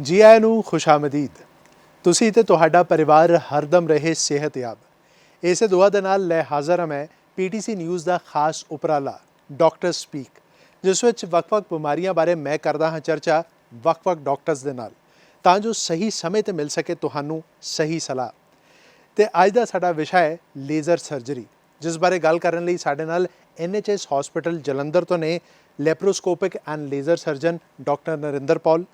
ਜੀ ਆਇਆਂ ਨੂੰ ਖੁਸ਼ਾਮਦੀਦ। ਤੁਸੀਂ ਤੇ ਤੁਹਾਡਾ ਪਰਿਵਾਰ ਹਰਦਮ ਰਹੇ ਸਿਹਤਯਾਬ, ਇਸੇ ਦੁਆ ਦੇ ਨਾਲ ਲੈ ਹਾਜ਼ਰ ਹਾਂ ਮੈਂ ਪੀਟੀਸੀ ਨਿਊਜ਼ ਦਾ ਖਾਸ ਉਪਰਾਲਾ ਡਾਕਟਰ ਸਪੀਕ, ਜਿਸ ਵਿੱਚ ਵੱਖ-ਵੱਖ ਬਿਮਾਰੀਆਂ ਬਾਰੇ ਮੈਂ ਕਰਦਾ ਹਾਂ ਚਰਚਾ ਵੱਖ-ਵੱਖ ਡਾਕਟਰਸ ਦੇ ਨਾਲ, ਤਾਂ ਜੋ ਸਹੀ ਸਮੇਂ ਤੇ ਮਿਲ ਸਕੇ ਤੁਹਾਨੂੰ ਸਹੀ ਸਲਾਹ। ਤੇ ਅੱਜ ਦਾ ਸਾਡਾ ਵਿਸ਼ਾ ਹੈ ਲੇਜ਼ਰ ਸਰਜਰੀ, ਜਿਸ ਬਾਰੇ ਗੱਲ ਕਰਨ ਲਈ ਸਾਡੇ ਨਾਲ NHS ਹਸਪੀਟਲ ਜਲੰਧਰ ਤੋਂ ਨੇ laparoscopic and laser surgeon doctor Narinder Paul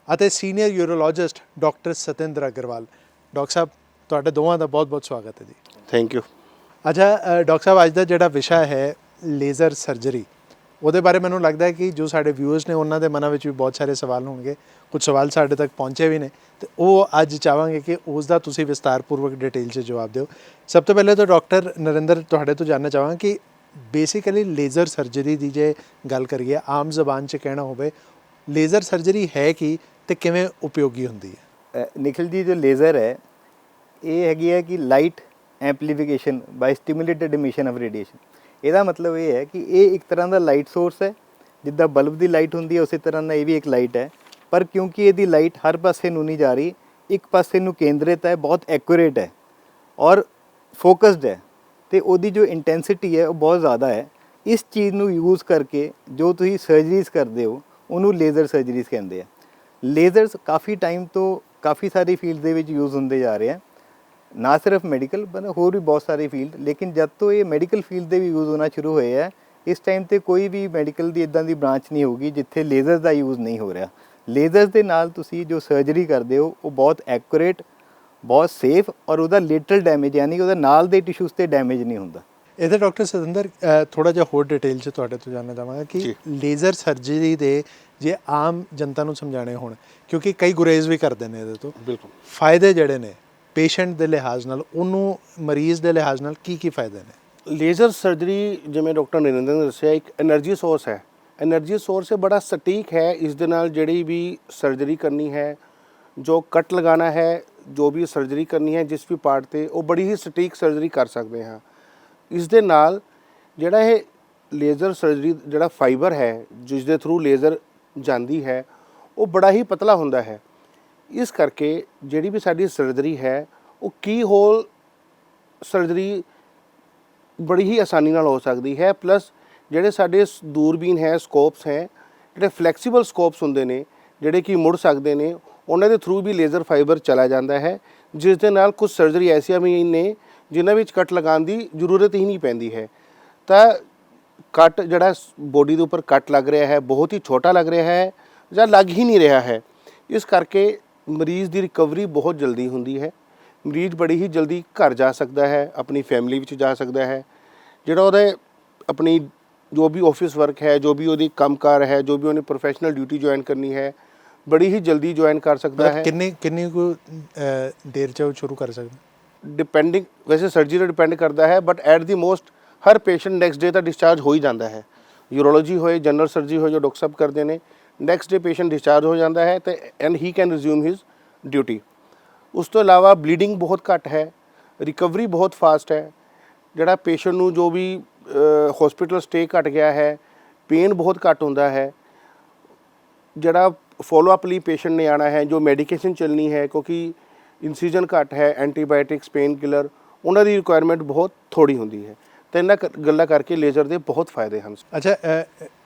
ਅਤੇ senior urologist doctor Satinder Aggarwal. Doctor ਸਾਹਿਬ, ਤੁਹਾਡੇ ਦੋਵਾਂ ਦਾ ਬਹੁਤ-ਬਹੁਤ ਸਵਾਗਤ ਹੈ ਜੀ। Thank you. ਅੱਛਾ ਡਾਕਟਰ ਸਾਹਿਬ, ਅੱਜ ਦਾ ਜਿਹੜਾ ਵਿਸ਼ਾ ਹੈ ਲੇਜ਼ਰ ਸਰਜਰੀ, ਉਹਦੇ ਬਾਰੇ ਮੈਨੂੰ ਲੱਗਦਾ ਹੈ ਕਿ ਜੋ ਸਾਡੇ ਵਿਊਅਰਸ ਨੇ ਉਹਨਾਂ ਦੇ ਮਨਾਂ ਵਿੱਚ ਵੀ ਬਹੁਤ ਸਾਰੇ ਸਵਾਲ ਹੋਣਗੇ, ਕੁਝ ਸਵਾਲ ਸਾਡੇ ਤੱਕ ਪਹੁੰਚੇ ਵੀ ਨੇ, ਤੇ ਉਹ ਅੱਜ ਚਾਹਾਂਗੇ ਕਿ ਉਸ ਦਾ ਤੁਸੀਂ ਵਿਸਤਾਰਪੂਰਵਕ ਡਿਟੇਲ 'ਚ ਜਵਾਬ ਦਿਓ। ਸਭ ਤੋਂ ਪਹਿਲੇ ਤਾਂ ਡਾਕਟਰ ਨਰਿੰਦਰ, ਤੁਹਾਡੇ ਤੋਂ ਜਾਣਨਾ ਚਾਹਾਂਗਾ ਕਿ ਬੇਸਿਕਲੀ ਲੇਜ਼ਰ ਸਰਜਰੀ ਦੀ ਜੇ ਗੱਲ ਕਰੀਏ, ਆਮ ਜ਼ਬਾਨ 'ਚ ਕਹਿਣਾ ਹੋਵੇ, ਲੇਜ਼ਰ ਸਰਜਰੀ ਹੈ ਕੀ ਤੇ ਕਿਵੇਂ ਉਪਯੋਗੀ ਹੁੰਦੀ ਹੈ? ਨਿਖਿਲ ਜੀ, ਜੋ ਲੇਜ਼ਰ ਹੈ ਇਹ ਹੈਗੀ ਹੈ ਕਿ light amplification by stimulated emission of radiation. ਇਹਦਾ ਮਤਲਬ ਇਹ ਹੈ ਕਿ ਇਹ ਇੱਕ ਤਰ੍ਹਾਂ ਦਾ ਲਾਈਟ ਸੋਰਸ ਹੈ, ਜਿੱਦਾਂ ਬਲਬ ਦੀ ਲਾਈਟ ਹੁੰਦੀ ਹੈ ਉਸੇ ਤਰ੍ਹਾਂ ਦਾ ਇਹ ਵੀ ਇੱਕ ਲਾਈਟ ਹੈ, ਪਰ ਕਿਉਂਕਿ ਇਹਦੀ ਲਾਈਟ ਹਰ ਪਾਸੇ ਨੂੰ ਨਹੀਂ ਜਾ ਰਹੀ, ਇੱਕ ਪਾਸੇ ਨੂੰ ਕੇਂਦਰਿਤ ਹੈ, ਬਹੁਤ ਐਕੂਰੇਟ ਹੈ ਔਰ ਫੋਕਸਡ ਹੈ, ਤੇ ਉਹਦੀ ਜੋ ਇੰਟੈਂਸਿਟੀ ਹੈ ਉਹ ਬਹੁਤ ਜ਼ਿਆਦਾ ਹੈ। ਇਸ ਚੀਜ਼ ਨੂੰ ਯੂਜ਼ ਕਰਕੇ ਜੋ ਤੁਸੀਂ ਸਰਜਰੀਜ਼ ਕਰਦੇ ਹੋ ਉਹਨੂੰ ਲੇਜ਼ਰ ਸਰਜਰੀਜ਼ ਕਹਿੰਦੇ ਆ। ਲੇਜ਼ਰਸ ਕਾਫੀ ਟਾਈਮ ਤੋਂ ਕਾਫੀ ਸਾਰੀ ਫੀਲਡ ਦੇ ਵਿੱਚ ਯੂਜ਼ ਹੁੰਦੇ ਜਾ ਰਹੇ ਆ, ਨਾ ਸਿਰਫ ਮੈਡੀਕਲ ਪਰ ਹੋਰ ਵੀ ਬਹੁਤ ਸਾਰੀ ਫੀਲਡ। ਲੇਕਿਨ ਜਦ ਤੋਂ ਇਹ ਮੈਡੀਕਲ ਫੀਲਡ ਦੇ ਵੀ ਯੂਜ਼ ਹੋਣਾ ਸ਼ੁਰੂ ਹੋਏ ਹੈ, ਇਸ ਟਾਈਮ ਤੇ ਕੋਈ ਵੀ ਮੈਡੀਕਲ ਦੀ ਇੱਦਾਂ ਦੀ ਬ੍ਰਾਂਚ ਨਹੀਂ ਹੋਊਗੀ ਜਿੱਥੇ ਲੇਜ਼ਰ ਦਾ ਯੂਜ਼ ਨਹੀਂ ਹੋ ਰਿਹਾ। ਲੇਜ਼ਰਸ ਦੇ ਨਾਲ ਤੁਸੀਂ ਜੋ ਸਰਜਰੀ ਕਰਦੇ ਹੋ ਉਹ ਬਹੁਤ ਐਕੂਰੇਟ, ਬਹੁਤ ਸੇਫ, ਔਰ ਉਹਦਾ ਲੇਟਰਲ ਡੈਮੇਜ ਯਾਨੀ ਕਿ ਉਹਦਾ ਨਾਲ ਦੇ ਟਿਸ਼ੂਜ਼ ਤੇ ਡੈਮੇਜ ਨਹੀਂ ਹੁੰਦਾ। ਇਹਦੇ ਡਾਕਟਰ ਸਤਿੰਦਰ, ਥੋੜ੍ਹਾ ਜਿਹਾ ਹੋਰ ਡਿਟੇਲ 'ਚ ਤੁਹਾਡੇ ਤੋਂ ਜਾਣਨਾ ਚਾਹਾਂਗਾ ਕਿ ਲੇਜ਼ਰ ਸਰਜਰੀ ਦੇ ਜੇ ਆਮ ਜਨਤਾ ਨੂੰ ਸਮਝਾਉਣੇ ਹੋਣ, ਕਿਉਂਕਿ ਕਈ ਗੁਰੇਜ਼ ਵੀ ਕਰਦੇ ਨੇ ਇਹਦੇ ਤੋਂ, ਬਿਲਕੁਲ ਫਾਇਦੇ ਜਿਹੜੇ ਨੇ ਪੇਸ਼ੈਂਟ ਦੇ ਲਿਹਾਜ਼ ਨਾਲ, ਉਹਨੂੰ ਮਰੀਜ਼ ਦੇ ਲਿਹਾਜ਼ ਨਾਲ ਕੀ ਫਾਇਦੇ ਨੇ? ਲੇਜ਼ਰ ਸਰਜਰੀ ਜਿਵੇਂ ਡਾਕਟਰ ਨਰਿੰਦਰ ਨੇ ਦੱਸਿਆ ਇੱਕ એનર્ਜੀ ਸੋਰਸ ਹੈ। એનર્ਜੀ ਸੋਰਸ ਹੈ, ਬੜਾ ਸਟੀਕ ਹੈ। ਇਸ ਦੇ ਨਾਲ ਜਿਹੜੀ ਵੀ ਸਰਜਰੀ ਕਰਨੀ ਹੈ, ਜੋ ਕੱਟ ਲਗਾਉਣਾ ਹੈ, ਜੋ ਵੀ ਸਰਜਰੀ ਕਰਨੀ ਹੈ ਜਿਸ ਵੀ ਪਾਰਟ ਤੇ, ਉਹ ਬੜੀ ਹੀ ਸਟੀਕ ਸਰਜਰੀ ਕਰ ਸਕਦੇ ਹਾਂ। ਇਸ ਦੇ ਨਾਲ ਜਿਹੜਾ ਇਹ ਲੇਜ਼ਰ ਸਰਜਰੀ ਜਿਹੜਾ ਫਾਈਬਰ ਹੈ ਜਿਸ ਦੇ ਥਰੂ ਲੇਜ਼ਰ ਜਾਂਦੀ ਹੈ ਉਹ ਬੜਾ ਹੀ ਪਤਲਾ ਹੁੰਦਾ ਹੈ। ਇਸ ਕਰਕੇ ਜਿਹੜੀ ਵੀ ਸਾਡੀ ਸਰਜਰੀ ਹੈ ਉਹ ਕੀ ਹੋਲ ਸਰਜਰੀ ਬੜੀ ਹੀ ਆਸਾਨੀ ਨਾਲ ਹੋ ਸਕਦੀ ਹੈ। ਪਲੱਸ ਜਿਹੜੇ ਸਾਡੇ ਦੂਰਬੀਨ ਹੈ, ਸਕੋਪਸ ਹੈ, ਜਿਹੜੇ ਫਲੈਕਸੀਬਲ ਸਕੋਪਸ ਹੁੰਦੇ ਨੇ ਜਿਹੜੇ ਕਿ ਮੁੜ ਸਕਦੇ ਨੇ, ਉਹਨਾਂ ਦੇ ਥਰੂ ਵੀ ਲੇਜ਼ਰ ਫਾਈਬਰ ਚਲਾ ਜਾਂਦਾ ਹੈ, ਜਿਸ ਦੇ ਨਾਲ ਕੁਝ ਸਰਜਰੀ ਐਸੀਆਂ ਵੀ ਨੇ ਜਿਨ੍ਹਾਂ ਵਿੱਚ ਕੱਟ ਲਗਾਉਣ ਦੀ ਜ਼ਰੂਰਤ ਹੀ ਨਹੀਂ ਪੈਂਦੀ ਹੈ। ਤਾਂ ਕੱਟ ਜਿਹੜਾ ਬੋਡੀ ਦੇ ਉੱਪਰ ਕੱਟ ਲੱਗ ਰਿਹਾ ਹੈ ਬਹੁਤ ਹੀ ਛੋਟਾ ਲੱਗ ਰਿਹਾ ਹੈ ਜਾਂ ਲੱਗ ਹੀ ਨਹੀਂ ਰਿਹਾ ਹੈ। ਇਸ ਕਰਕੇ ਮਰੀਜ਼ ਦੀ ਰਿਕਵਰੀ ਬਹੁਤ ਜਲਦੀ ਹੁੰਦੀ ਹੈ। ਮਰੀਜ਼ ਬੜੀ ਹੀ ਜਲਦੀ ਘਰ ਜਾ ਸਕਦਾ ਹੈ, ਆਪਣੀ ਫੈਮਿਲੀ ਵਿੱਚ ਜਾ ਸਕਦਾ ਹੈ। ਜਿਹੜਾ ਉਹਦੇ ਆਪਣੀ ਜੋ ਵੀ ਆਫਿਸ ਵਰਕ ਹੈ, ਜੋ ਵੀ ਉਹਦੀ ਕੰਮਕਾਰ ਹੈ, ਜੋ ਵੀ ਉਹਨੇ ਪ੍ਰੋਫੈਸ਼ਨਲ ਡਿਊਟੀ ਜੁਆਇਨ ਕਰਨੀ ਹੈ, ਬੜੀ ਹੀ ਜਲਦੀ ਜੁਆਇਨ ਕਰ ਸਕਦਾ ਹੈ। ਕਿੰਨੀ ਕੁ ਦੇਰ 'ਚ ਸ਼ੁਰੂ ਕਰ ਸਕਦਾ? ਡਿਪੈਂਡਿੰਗ, ਵੈਸੇ ਸਰਜਰੀ 'ਤੇ ਡਿਪੈਂਡ ਕਰਦਾ ਹੈ, ਬਟ ਐਟ ਦੀ ਮੋਸਟ ਹਰ ਪੇਸ਼ੈਂਟ ਨੈਕਸਟ ਡੇ ਤਾਂ ਡਿਸਚਾਰਜ ਹੋ ਹੀ ਜਾਂਦਾ ਹੈ। ਯੂਰੋਲੋਜੀ ਹੋਏ, ਜਨਰਲ ਸਰਜਰੀ ਹੋਏ, ਜੋ ਡਾਕਟਰ ਸਾਹਿਬ ਕਰਦੇ ਨੇ, ਨੈਕਸਟ ਡੇ ਪੇਸ਼ੈਂਟ ਡਿਸਚਾਰਜ ਹੋ ਜਾਂਦਾ ਹੈ ਤੇ and he can resume his duty. ਉਸ ਤੋਂ ਇਲਾਵਾ ਬਲੀਡਿੰਗ ਬਹੁਤ ਘੱਟ ਹੈ, ਰਿਕਵਰੀ ਬਹੁਤ ਫਾਸਟ ਹੈ। ਜਿਹੜਾ ਪੇਸ਼ੈਂਟ ਨੂੰ ਜੋ ਵੀ ਹਸਪੀਟਲ ਸਟੇ ਘੱਟ ਗਿਆ ਹੈ, ਪੇਨ ਬਹੁਤ ਘੱਟ ਹੁੰਦਾ ਹੈ। ਜਿਹੜਾ ਫੋਲੋਅਪ ਲਈ ਪੇਸ਼ੈਂਟ ਨੇ ਆਉਣਾ ਹੈ, ਜੋ ਮੈਡੀਕੇਸ਼ਨ ਚੱਲਣੀ ਹੈ, ਕਿਉਂਕਿ ਇਨਸੀਜਨ ਘੱਟ ਹੈ, ਐਂਟੀਬਾਇਓਟਿਕਸ, ਪੇਨ ਕਿਲਰ, ਉਹਨਾਂ ਦੀ ਰਿਕੁਆਇਰਮੈਂਟ ਬਹੁਤ ਥੋੜ੍ਹੀ ਹੁੰਦੀ ਹੈ। ਤਾਂ ਇਹਨਾਂ ਗੱਲਾਂ ਕਰਕੇ ਲੇਜ਼ਰ ਦੇ ਬਹੁਤ ਫਾਇਦੇ ਹਨ। ਅੱਛਾ,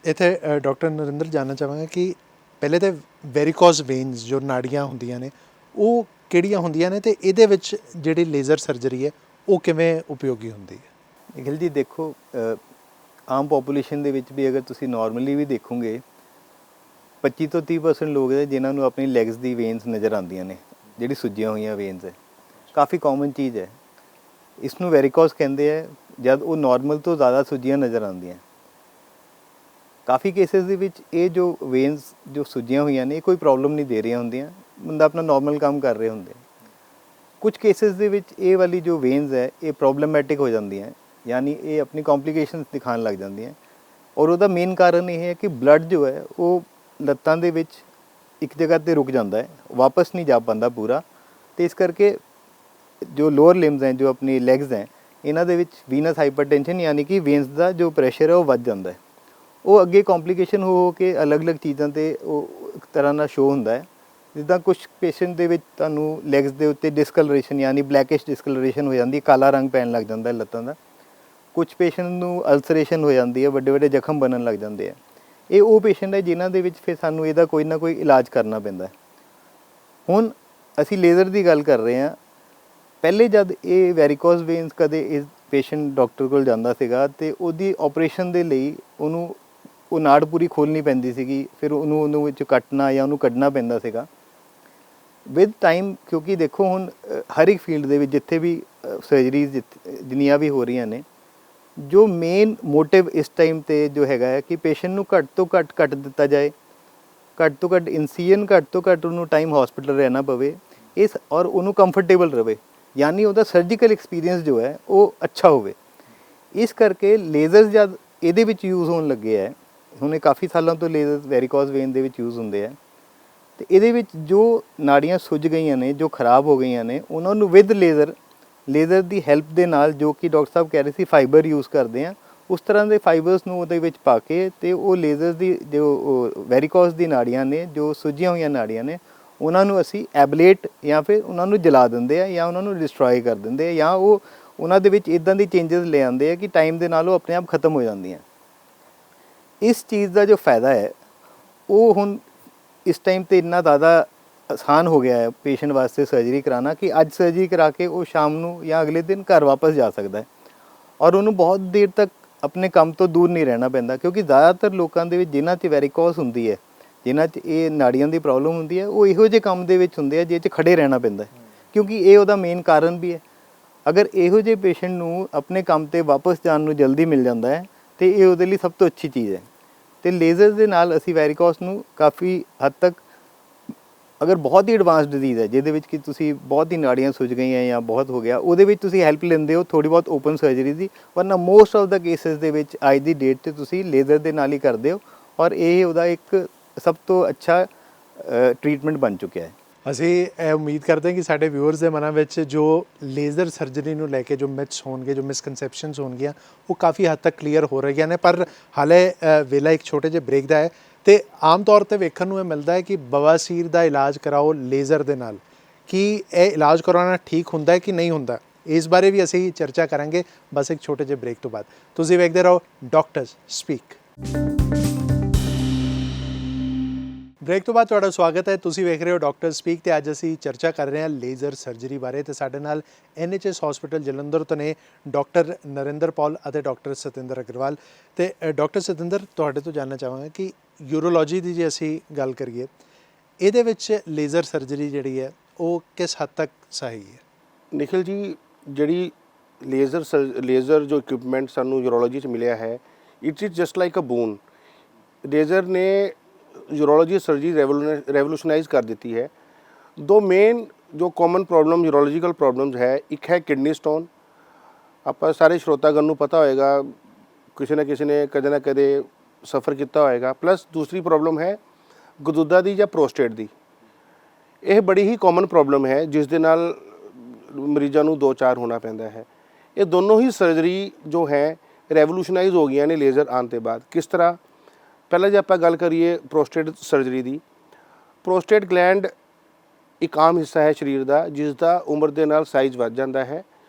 ਇੱਥੇ ਡਾਕਟਰ ਨਰਿੰਦਰ ਜਾਣਨਾ ਚਾਹਾਂਗਾ ਕਿ ਪਹਿਲੇ ਤਾਂ ਵੈਰੀਕੋਜ਼ ਵੇਨਸ ਜੋ ਨਾੜੀਆਂ ਹੁੰਦੀਆਂ ਨੇ ਉਹ ਕਿਹੜੀਆਂ ਹੁੰਦੀਆਂ ਨੇ, ਤੇ ਇਹਦੇ ਵਿੱਚ ਜਿਹੜੀ ਲੇਜ਼ਰ ਸਰਜਰੀ ਹੈ ਉਹ ਕਿਵੇਂ ਉਪਯੋਗੀ ਹੁੰਦੀ ਹੈ? ਨਿਖਿਲ ਜੀ, ਦੇਖੋ, ਆਮ ਪੋਪੂਲੇਸ਼ਨ ਦੇ ਵਿੱਚ ਵੀ ਅਗਰ ਤੁਸੀਂ ਨਾਰਮਲੀ ਵੀ ਦੇਖੋਗੇ 25 ਤੋਂ 30% ਲੋਕ ਹੈ ਜਿਨ੍ਹਾਂ ਨੂੰ ਆਪਣੀ ਲੈਗਸ ਦੀ ਵੇਨਸ ਨਜ਼ਰ ਆਉਂਦੀਆਂ ਨੇ, ਜਿਹੜੀ ਸੁੱਜੀਆਂ ਹੋਈਆਂ ਵੇਨਸ ਹੈ, ਕਾਫੀ ਕਾਮਨ ਚੀਜ਼ ਹੈ। ਇਸ ਨੂੰ ਵੈਰੀਕੋਜ਼ ਕਹਿੰਦੇ ਆ, ਜਦ ਉਹ ਨਾਰਮਲ ਤੋਂ ਜ਼ਿਆਦਾ ਸੁੱਜੀਆਂ ਨਜ਼ਰ ਆਉਂਦੀਆਂ। ਕਾਫੀ ਕੇਸਿਸ ਦੇ ਵਿੱਚ ਇਹ ਜੋ ਵੇਨਸ ਜੋ ਸੁੱਜੀਆਂ ਹੋਈਆਂ ਨੇ ਇਹ ਕੋਈ ਪ੍ਰੋਬਲਮ ਨਹੀਂ ਦੇ ਰਹੀਆਂ ਹੁੰਦੀਆਂ, ਬੰਦਾ ਆਪਣਾ ਨਾਰਮਲ ਕੰਮ ਕਰ ਰਹੇ ਹੁੰਦੇ। ਕੁਝ ਕੇਸਿਸ ਦੇ ਵਿੱਚ ਇਹ ਵਾਲੀ ਜੋ ਵੇਨਸ ਹੈ ਇਹ ਪ੍ਰੋਬਲਮੈਟਿਕ ਹੋ ਜਾਂਦੀਆਂ, ਯਾਨੀ ਇਹ ਆਪਣੀ ਕੰਪਲਿਕੇਸ਼ਨਸ ਦਿਖਾਉਣ ਲੱਗ ਜਾਂਦੀਆਂ, ਔਰ ਉਹਦਾ ਮੇਨ ਕਾਰਨ ਇਹ ਹੈ ਕਿ ਬਲੱਡ ਜੋ ਹੈ ਉਹ ਲੱਤਾਂ ਦੇ ਵਿੱਚ ਇੱਕ ਜਗ੍ਹਾ 'ਤੇ ਰੁਕ ਜਾਂਦਾ ਹੈ, ਵਾਪਸ ਨਹੀਂ ਜਾ ਪਾਉਂਦਾ ਪੂਰਾ, ਅਤੇ ਇਸ ਕਰਕੇ ਜੋ ਲੋਅਰ ਲਿੰਬਸ ਹੈ, ਜੋ ਆਪਣੀ ਲੈਗਸ ਹੈ, ਇਹਨਾਂ ਦੇ ਵਿੱਚ ਵੀਨਸ ਹਾਈਪਰਟੈਂਸ਼ਨ ਯਾਨੀ ਕਿ ਵੇਨਸ ਦਾ ਜੋ ਪ੍ਰੈਸ਼ਰ ਹੈ ਉਹ ਵੱਧ ਜਾਂਦਾ ਹੈ। ਉਹ ਅੱਗੇ ਕੰਪਲਿਕੇਸ਼ਨ ਹੋ ਕੇ ਅਲੱਗ-ਅਲੱਗ ਚੀਜ਼ਾਂ 'ਤੇ ਉਹ ਇੱਕ ਤਰ੍ਹਾਂ ਨਾਲ ਸ਼ੋ ਹੁੰਦਾ ਹੈ, ਜਿੱਦਾਂ ਕੁਝ ਪੇਸ਼ੈਂਟ ਦੇ ਵਿੱਚ ਤੁਹਾਨੂੰ ਲੈਗਸ ਦੇ ਉੱਤੇ ਡਿਸਕਲਰੇਸ਼ਨ ਯਾਨੀ ਬਲੈਕਿਸ਼ ਡਿਸਕਲਰੇਸ਼ਨ ਹੋ ਜਾਂਦੀ, ਕਾਲਾ ਰੰਗ ਪੈਣ ਲੱਗ ਜਾਂਦਾ ਲੱਤਾਂ ਦਾ। ਕੁਝ ਪੇਸ਼ੈਂਟ ਨੂੰ ਅਲਸਰੇਸ਼ਨ ਹੋ ਜਾਂਦੀ ਹੈ, ਵੱਡੇ ਵੱਡੇ ਜ਼ਖਮ ਬਣਨ ਲੱਗ ਜਾਂਦੇ ਆ। ਇਹ ਉਹ ਪੇਸ਼ੈਂਟ ਹੈ ਜਿਨ੍ਹਾਂ ਦੇ ਵਿੱਚ ਫਿਰ ਸਾਨੂੰ ਇਹਦਾ ਕੋਈ ਨਾ ਕੋਈ ਇਲਾਜ ਕਰਨਾ ਪੈਂਦਾ। ਹੁਣ ਅਸੀਂ ਲੇਜ਼ਰ ਦੀ ਗੱਲ ਕਰ ਰਹੇ ਹਾਂ। ਪਹਿਲੇ ਜਦ ਇਹ ਵੈਰੀਕੋਜ਼ ਵੇਨਸ ਕਦੇ ਇਸ ਪੇਸ਼ੈਂਟ ਡਾਕਟਰ ਕੋਲ ਜਾਂਦਾ ਸੀਗਾ ਤੇ ਉਹਦੀ ਆਪਰੇਸ਼ਨ ਦੇ ਲਈ ਉਹਨੂੰ ਉਹ ਨਾੜ ਪੂਰੀ ਖੋਲ੍ਹਣੀ ਪੈਂਦੀ ਸੀਗੀ, ਫਿਰ ਉਹਨੂੰ ਵਿੱਚ ਕੱਟਣਾ ਜਾਂ ਉਹਨੂੰ ਕੱਢਣਾ ਪੈਂਦਾ ਸੀਗਾ। ਵਿਦ ਟਾਈਮ, ਕਿਉਂਕਿ ਦੇਖੋ ਹੁਣ ਹਰ ਇੱਕ ਫੀਲਡ ਦੇ ਵਿੱਚ ਜਿੱਥੇ ਵੀ ਸਰਜਰੀਜ਼ ਜਿੰਨੀਆਂ ਵੀ ਹੋ ਰਹੀਆਂ ਨੇ, ਜੋ ਮੇਨ ਮੋਟਿਵ ਇਸ ਟਾਈਮ ਤੇ ਜੋ ਹੈਗਾ ਹੈ ਕਿ ਪੇਸ਼ੈਂਟ ਨੂੰ ਘੱਟ ਤੋਂ ਘੱਟ ਕੱਟ ਦਿੱਤਾ ਜਾਏ, ਘੱਟ ਤੋਂ ਘੱਟ ਇਨਸੀਜਨ, ਘੱਟ ਤੋਂ ਘੱਟ ਉਹਨੂੰ ਟਾਈਮ ਹਸਪੀਟਲ ਰਹਿਣਾ ਪਵੇ ਇਸ ਔਰ ਉਹਨੂੰ ਕੰਫਰਟੇਬਲ ਰਵੇ, ਯਾਨੀ ਉਹਦਾ ਸਰਜੀਕਲ ਐਕਸਪੀਰੀਅੰਸ ਜੋ ਹੈ ਉਹ ਅੱਛਾ ਹੋਵੇ। ਇਸ ਕਰਕੇ ਲੇਜ਼ਰਸ ਜਦ ਇਹਦੇ ਵਿੱਚ ਯੂਜ਼ ਹੋਣ ਲੱਗੇ ਹੈ, ਹੁਣ ਇਹ ਕਾਫੀ ਸਾਲਾਂ ਤੋਂ ਲੇਜ਼ਰ ਵੈਰੀਕੋਜ਼ ਵੇਨ ਦੇ ਵਿੱਚ ਯੂਜ਼ ਹੁੰਦੇ ਆ, ਤੇ ਇਹਦੇ ਵਿੱਚ ਜੋ ਨਾੜੀਆਂ ਸੁੱਜ ਗਈਆਂ ਨੇ, ਜੋ ਖਰਾਬ ਹੋ ਗਈਆਂ ਨੇ, ਉਹਨਾਂ ਨੂੰ ਵਿਦ ਲੇਜ਼ਰ ਦੀ ਹੈਲਪ ਦੇ ਨਾਲ, ਜੋ ਕਿ ਡਾਕਟਰ ਸਾਹਿਬ ਕਹਿ ਰਹੇ ਸੀ ਫਾਈਬਰ ਯੂਜ਼ ਕਰਦੇ ਆ, ਉਸ ਤਰ੍ਹਾਂ ਦੇ ਫਾਈਬਰਸ ਨੂੰ ਉਹਦੇ ਵਿੱਚ ਪਾ ਕੇ ਤੇ ਉਹ ਲੇਜ਼ਰ ਦੀ ਜੋ ਵੈਰੀਕੋਜ਼ ਦੀ ਨਾੜੀਆਂ ਨੇ, ਜੋ ਸੁੱਜੀਆਂ ਹੋਈਆਂ ਨਾੜੀਆਂ ਨੇ, ਉਹਨਾਂ ਨੂੰ ਅਸੀਂ ਐਬਲੇਟ ਜਾਂ ਫਿਰ ਉਹਨਾਂ ਨੂੰ ਜਲਾ ਦਿੰਦੇ ਆ ਜਾਂ ਉਹਨਾਂ ਨੂੰ ਡਿਸਟਰੋਏ ਕਰ ਦਿੰਦੇ ਆ, ਜਾਂ ਉਹ ਉਹਨਾਂ ਦੇ ਵਿੱਚ ਇੱਦਾਂ ਦੀ ਚੇਂਜਸ ਲੈ ਆਉਂਦੇ ਆ ਕਿ ਟਾਈਮ ਦੇ ਨਾਲ ਉਹ ਆਪਣੇ ਆਪ ਖਤਮ ਹੋ ਜਾਂਦੀਆਂ। ਇਸ ਚੀਜ਼ ਦਾ ਜੋ ਫਾਇਦਾ ਹੈ ਉਹ ਹੁਣ ਇਸ ਟਾਈਮ ਤੇ ਇੰਨਾ ਜ਼ਿਆਦਾ ਆਸਾਨ ਹੋ ਗਿਆ ਹੈ ਪੇਸ਼ੈਂਟ ਵਾਸਤੇ ਸਰਜਰੀ ਕਰਾਉਣਾ ਕਿ ਅੱਜ ਸਰਜਰੀ ਕਰਾ ਕੇ ਉਹ ਸ਼ਾਮ ਨੂੰ ਜਾਂ ਅਗਲੇ ਦਿਨ ਘਰ ਵਾਪਸ ਜਾ ਸਕਦਾ ਹੈ ਔਰ ਉਹਨੂੰ ਬਹੁਤ ਦੇਰ ਤੱਕ ਆਪਣੇ ਕੰਮ ਤੋਂ ਦੂਰ ਨਹੀਂ ਰਹਿਣਾ ਪੈਂਦਾ। ਕਿਉਂਕਿ ਜ਼ਿਆਦਾਤਰ ਲੋਕਾਂ ਦੇ ਵਿੱਚ ਜਿਨ੍ਹਾਂ 'ਚ ਵੈਰੀਕੋਜ਼ ਹੁੰਦੀ ਹੈ, ਜਿਨ੍ਹਾਂ 'ਚ ਇਹ ਨਾੜੀਆਂ ਦੀ ਪ੍ਰੋਬਲਮ ਹੁੰਦੀ ਹੈ, ਉਹ ਇਹੋ ਜਿਹੇ ਕੰਮ ਦੇ ਵਿੱਚ ਹੁੰਦੇ ਆ ਜਿਹਦੇ 'ਚ ਖੜੇ ਰਹਿਣਾ ਪੈਂਦਾ, ਕਿਉਂਕਿ ਇਹ ਉਹਦਾ ਮੇਨ ਕਾਰਨ ਵੀ ਹੈ। ਅਗਰ ਇਹੋ ਜਿਹੇ ਪੇਸ਼ੈਂਟ ਨੂੰ ਆਪਣੇ ਕੰਮ ਤੇ ਵਾਪਸ ਜਾਣ ਨੂੰ ਜਲਦੀ ਮਿਲ ਜਾਂਦਾ ਹੈ ਤੇ ਇਹ ਉਹਦੇ ਲਈ ਸਭ ਤੋਂ ਅੱਛੀ ਚੀਜ਼ ਹੈ। ਤੇ ਲੇਜ਼ਰ ਦੇ ਨਾਲ ਅਸੀਂ ਵੈਰੀਕੋਜ਼ ਨੂੰ ਕਾਫੀ ਹੱਦ ਤੱਕ, ਅਗਰ ਬਹੁਤ ਹੀ ਐਡਵਾਂਸ ਡਿਜ਼ੀਜ਼ ਹੈ ਜਿਹਦੇ ਵਿੱਚ ਕਿ ਤੁਸੀਂ ਬਹੁਤ ਹੀ ਨਾੜੀਆਂ ਸੁੱਜ ਗਈਆਂ ਜਾਂ ਬਹੁਤ ਹੋ ਗਿਆ, ਉਹਦੇ ਵਿੱਚ ਤੁਸੀਂ ਹੈਲਪ ਲੈਂਦੇ ਹੋ ਥੋੜੀ ਬਹੁਤ open surgery the, Verna most of the cases ਦੇ ਵਿੱਚ ਅੱਜ ਦੀ ਡੇਟ ਤੇ ਤੁਸੀਂ ਲੇਜ਼ਰ ਦੇ ਨਾਲ ਹੀ ਕਰਦੇ ਹੋ ਔਰ ਇਹ ਉਹਦਾ ਇੱਕ ਸਭ ਤੋਂ ਅੱਛਾ ਟ੍ਰੀਟਮੈਂਟ ਬਣ ਚੁੱਕਿਆ ਹੈ। ਅਸੀਂ ਇਹ ਉਮੀਦ ਕਰਦੇ ਹਾਂ ਕਿ ਸਾਡੇ ਵਿਊਅਰਸ ਦੇ ਮਨਾਂ ਵਿੱਚ ਜੋ ਲੇਜ਼ਰ ਸਰਜਰੀ ਨੂੰ ਲੈ ਕੇ ਜੋ ਮਿਥਸ ਹੋਣਗੇ, ਜੋ ਮਿਸਕਨਸੈਪਸ਼ਨਸ ਹੋਣਗੀਆਂ, ਉਹ ਕਾਫੀ ਹੱਦ ਤੱਕ ਕਲੀਅਰ ਹੋ ਰਹੀਆਂ ਨੇ। ਪਰ ਹਾਲੇ ਵੇਲਾ ਇੱਕ ਛੋਟੇ ਜਿਹੇ ਬ੍ਰੇਕ ਦਾ ਹੈ ਤੇ ਆਮ ਤੌਰ ਤੇ ਵੇਖਣ ਨੂੰ ਇਹ ਮਿਲਦਾ ਹੈ ਕਿ ਬਵਾਸੀਰ ਦਾ ਇਲਾਜ ਕਰਾਓ ਲੇਜ਼ਰ ਦੇ ਨਾਲ। ਕੀ ਇਹ ਇਲਾਜ ਕਰਵਾਉਣਾ ਠੀਕ ਹੁੰਦਾ ਹੈ ਕਿ ਨਹੀਂ ਹੁੰਦਾ, ਇਸ ਬਾਰੇ ਵੀ ਅਸੀਂ ਚਰਚਾ ਕਰਾਂਗੇ ਬਸ ਇੱਕ ਛੋਟੇ ਜਿਹੇ ਬ੍ਰੇਕ ਤੋਂ ਬਾਅਦ। ਤੁਸੀਂ ਵੇਖਦੇ ਰਹੋ ਡਾਕਟਰਸ ਸਪੀਕ। ਬ੍ਰੇਕ ਤੋਂ ਬਾਅਦ ਤੁਹਾਡਾ ਸਵਾਗਤ ਹੈ। ਤੁਸੀਂ ਵੇਖ ਰਹੇ ਹੋ ਡਾਕਟਰ ਸਪੀਕ ਤੇ ਅੱਜ ਅਸੀਂ ਚਰਚਾ ਕਰ ਰਹੇ ਹਾਂ ਲੇਜ਼ਰ ਸਰਜਰੀ ਬਾਰੇ ਤੇ ਸਾਡੇ ਨਾਲ NHS ਹਸਪੀਟਲ ਜਲੰਧਰ ਤੋਂ ਨੇ ਡਾਕਟਰ ਨਰਿੰਦਰ ਪੌਲ ਅਤੇ ਡਾਕਟਰ ਸਤਿੰਦਰ ਅਗਰਵਾਲ। ਤੇ ਡਾਕਟਰ ਸਤਿੰਦਰ, ਤੁਹਾਡੇ ਤੋਂ ਜਾਣਨਾ ਚਾਹਾਂਗਾ ਕਿ ਯੂਰੋਲੋਜੀ ਦੀ ਜੇ ਅਸੀਂ ਗੱਲ ਕਰੀਏ, ਇਹਦੇ ਵਿੱਚ ਲੇਜ਼ਰ ਸਰਜਰੀ ਜਿਹੜੀ ਹੈ ਉਹ ਕਿਸ ਹੱਦ ਤੱਕ ਸਹੀ ਹੈ? ਨਿਖਿਲ ਜੀ, ਜਿਹੜੀ ਲੇਜ਼ਰ ਜੋ ਇਕਵਿਪਮੈਂਟ ਸਾਨੂੰ ਯੂਰੋਲੋਜੀ 'ਚ ਮਿਲਿਆ ਹੈ, it is just like a boon. Laser ਨੇ ਯੂਰੋਲੋਜੀ ਸਰਜਰੀ ਰੈਵੋਲੂਸ਼ਨਾਈਜ਼ ਕਰ ਦਿੱਤੀ ਹੈ। ਦੋ ਮੇਨ ਜੋ ਕਾਮਨ ਪ੍ਰੋਬਲਮ ਯੂਰੋਲੋਜੀਕਲ ਪ੍ਰੋਬਲਮਸ ਹੈ, ਇੱਕ ਹੈ ਕਿਡਨੀ ਸਟੋਨ। ਆਪਾਂ ਸਾਰੇ ਸਰੋਤਾਗਣ ਨੂੰ ਪਤਾ ਹੋਏਗਾ, ਕਿਸੇ ਨਾ ਕਿਸੇ ਨੇ ਕਦੇ ਨਾ ਕਦੇ ਸਫਰ ਕੀਤਾ ਹੋਏਗਾ। ਪਲੱਸ ਦੂਸਰੀ ਪ੍ਰੋਬਲਮ ਹੈ ਗਦੂਦਾ ਦੀ ਜਾਂ ਪ੍ਰੋਸਟੇਟ ਦੀ। ਇਹ ਬੜੀ ਹੀ ਕਾਮਨ ਪ੍ਰੋਬਲਮ ਹੈ ਜਿਸ ਦੇ ਨਾਲ ਮਰੀਜ਼ਾਂ ਨੂੰ ਦੋ ਚਾਰ ਹੋਣਾ ਪੈਂਦਾ ਹੈ। ਇਹ ਦੋਨੋਂ ਹੀ ਸਰਜਰੀ ਜੋ ਹੈ ਰੈਵੋਲੂਸ਼ਨਾਈਜ਼ ਹੋ ਗਈਆਂ ਨੇ ਲੇਜ਼ਰ ਆਉਣ ਤੋਂ ਬਾਅਦ। ਕਿਸ ਤਰ੍ਹਾਂ? ਪਹਿਲਾਂ ਜੇ ਆਪਾਂ ਗੱਲ ਕਰੀਏ ਪ੍ਰੋਸਟੇਟ ਸਰਜਰੀ ਦੀ, ਪ੍ਰੋਸਟੇਟ ਗਲੈਂਡ ਇੱਕ ਆਮ ਹਿੱਸਾ ਹੈ ਸਰੀਰ ਦਾ ਜਿਸ ਦਾ ਉਮਰ ਦੇ ਨਾਲ ਸਾਈਜ਼ ਵੱਧ ਜਾਂਦਾ ਹੈ।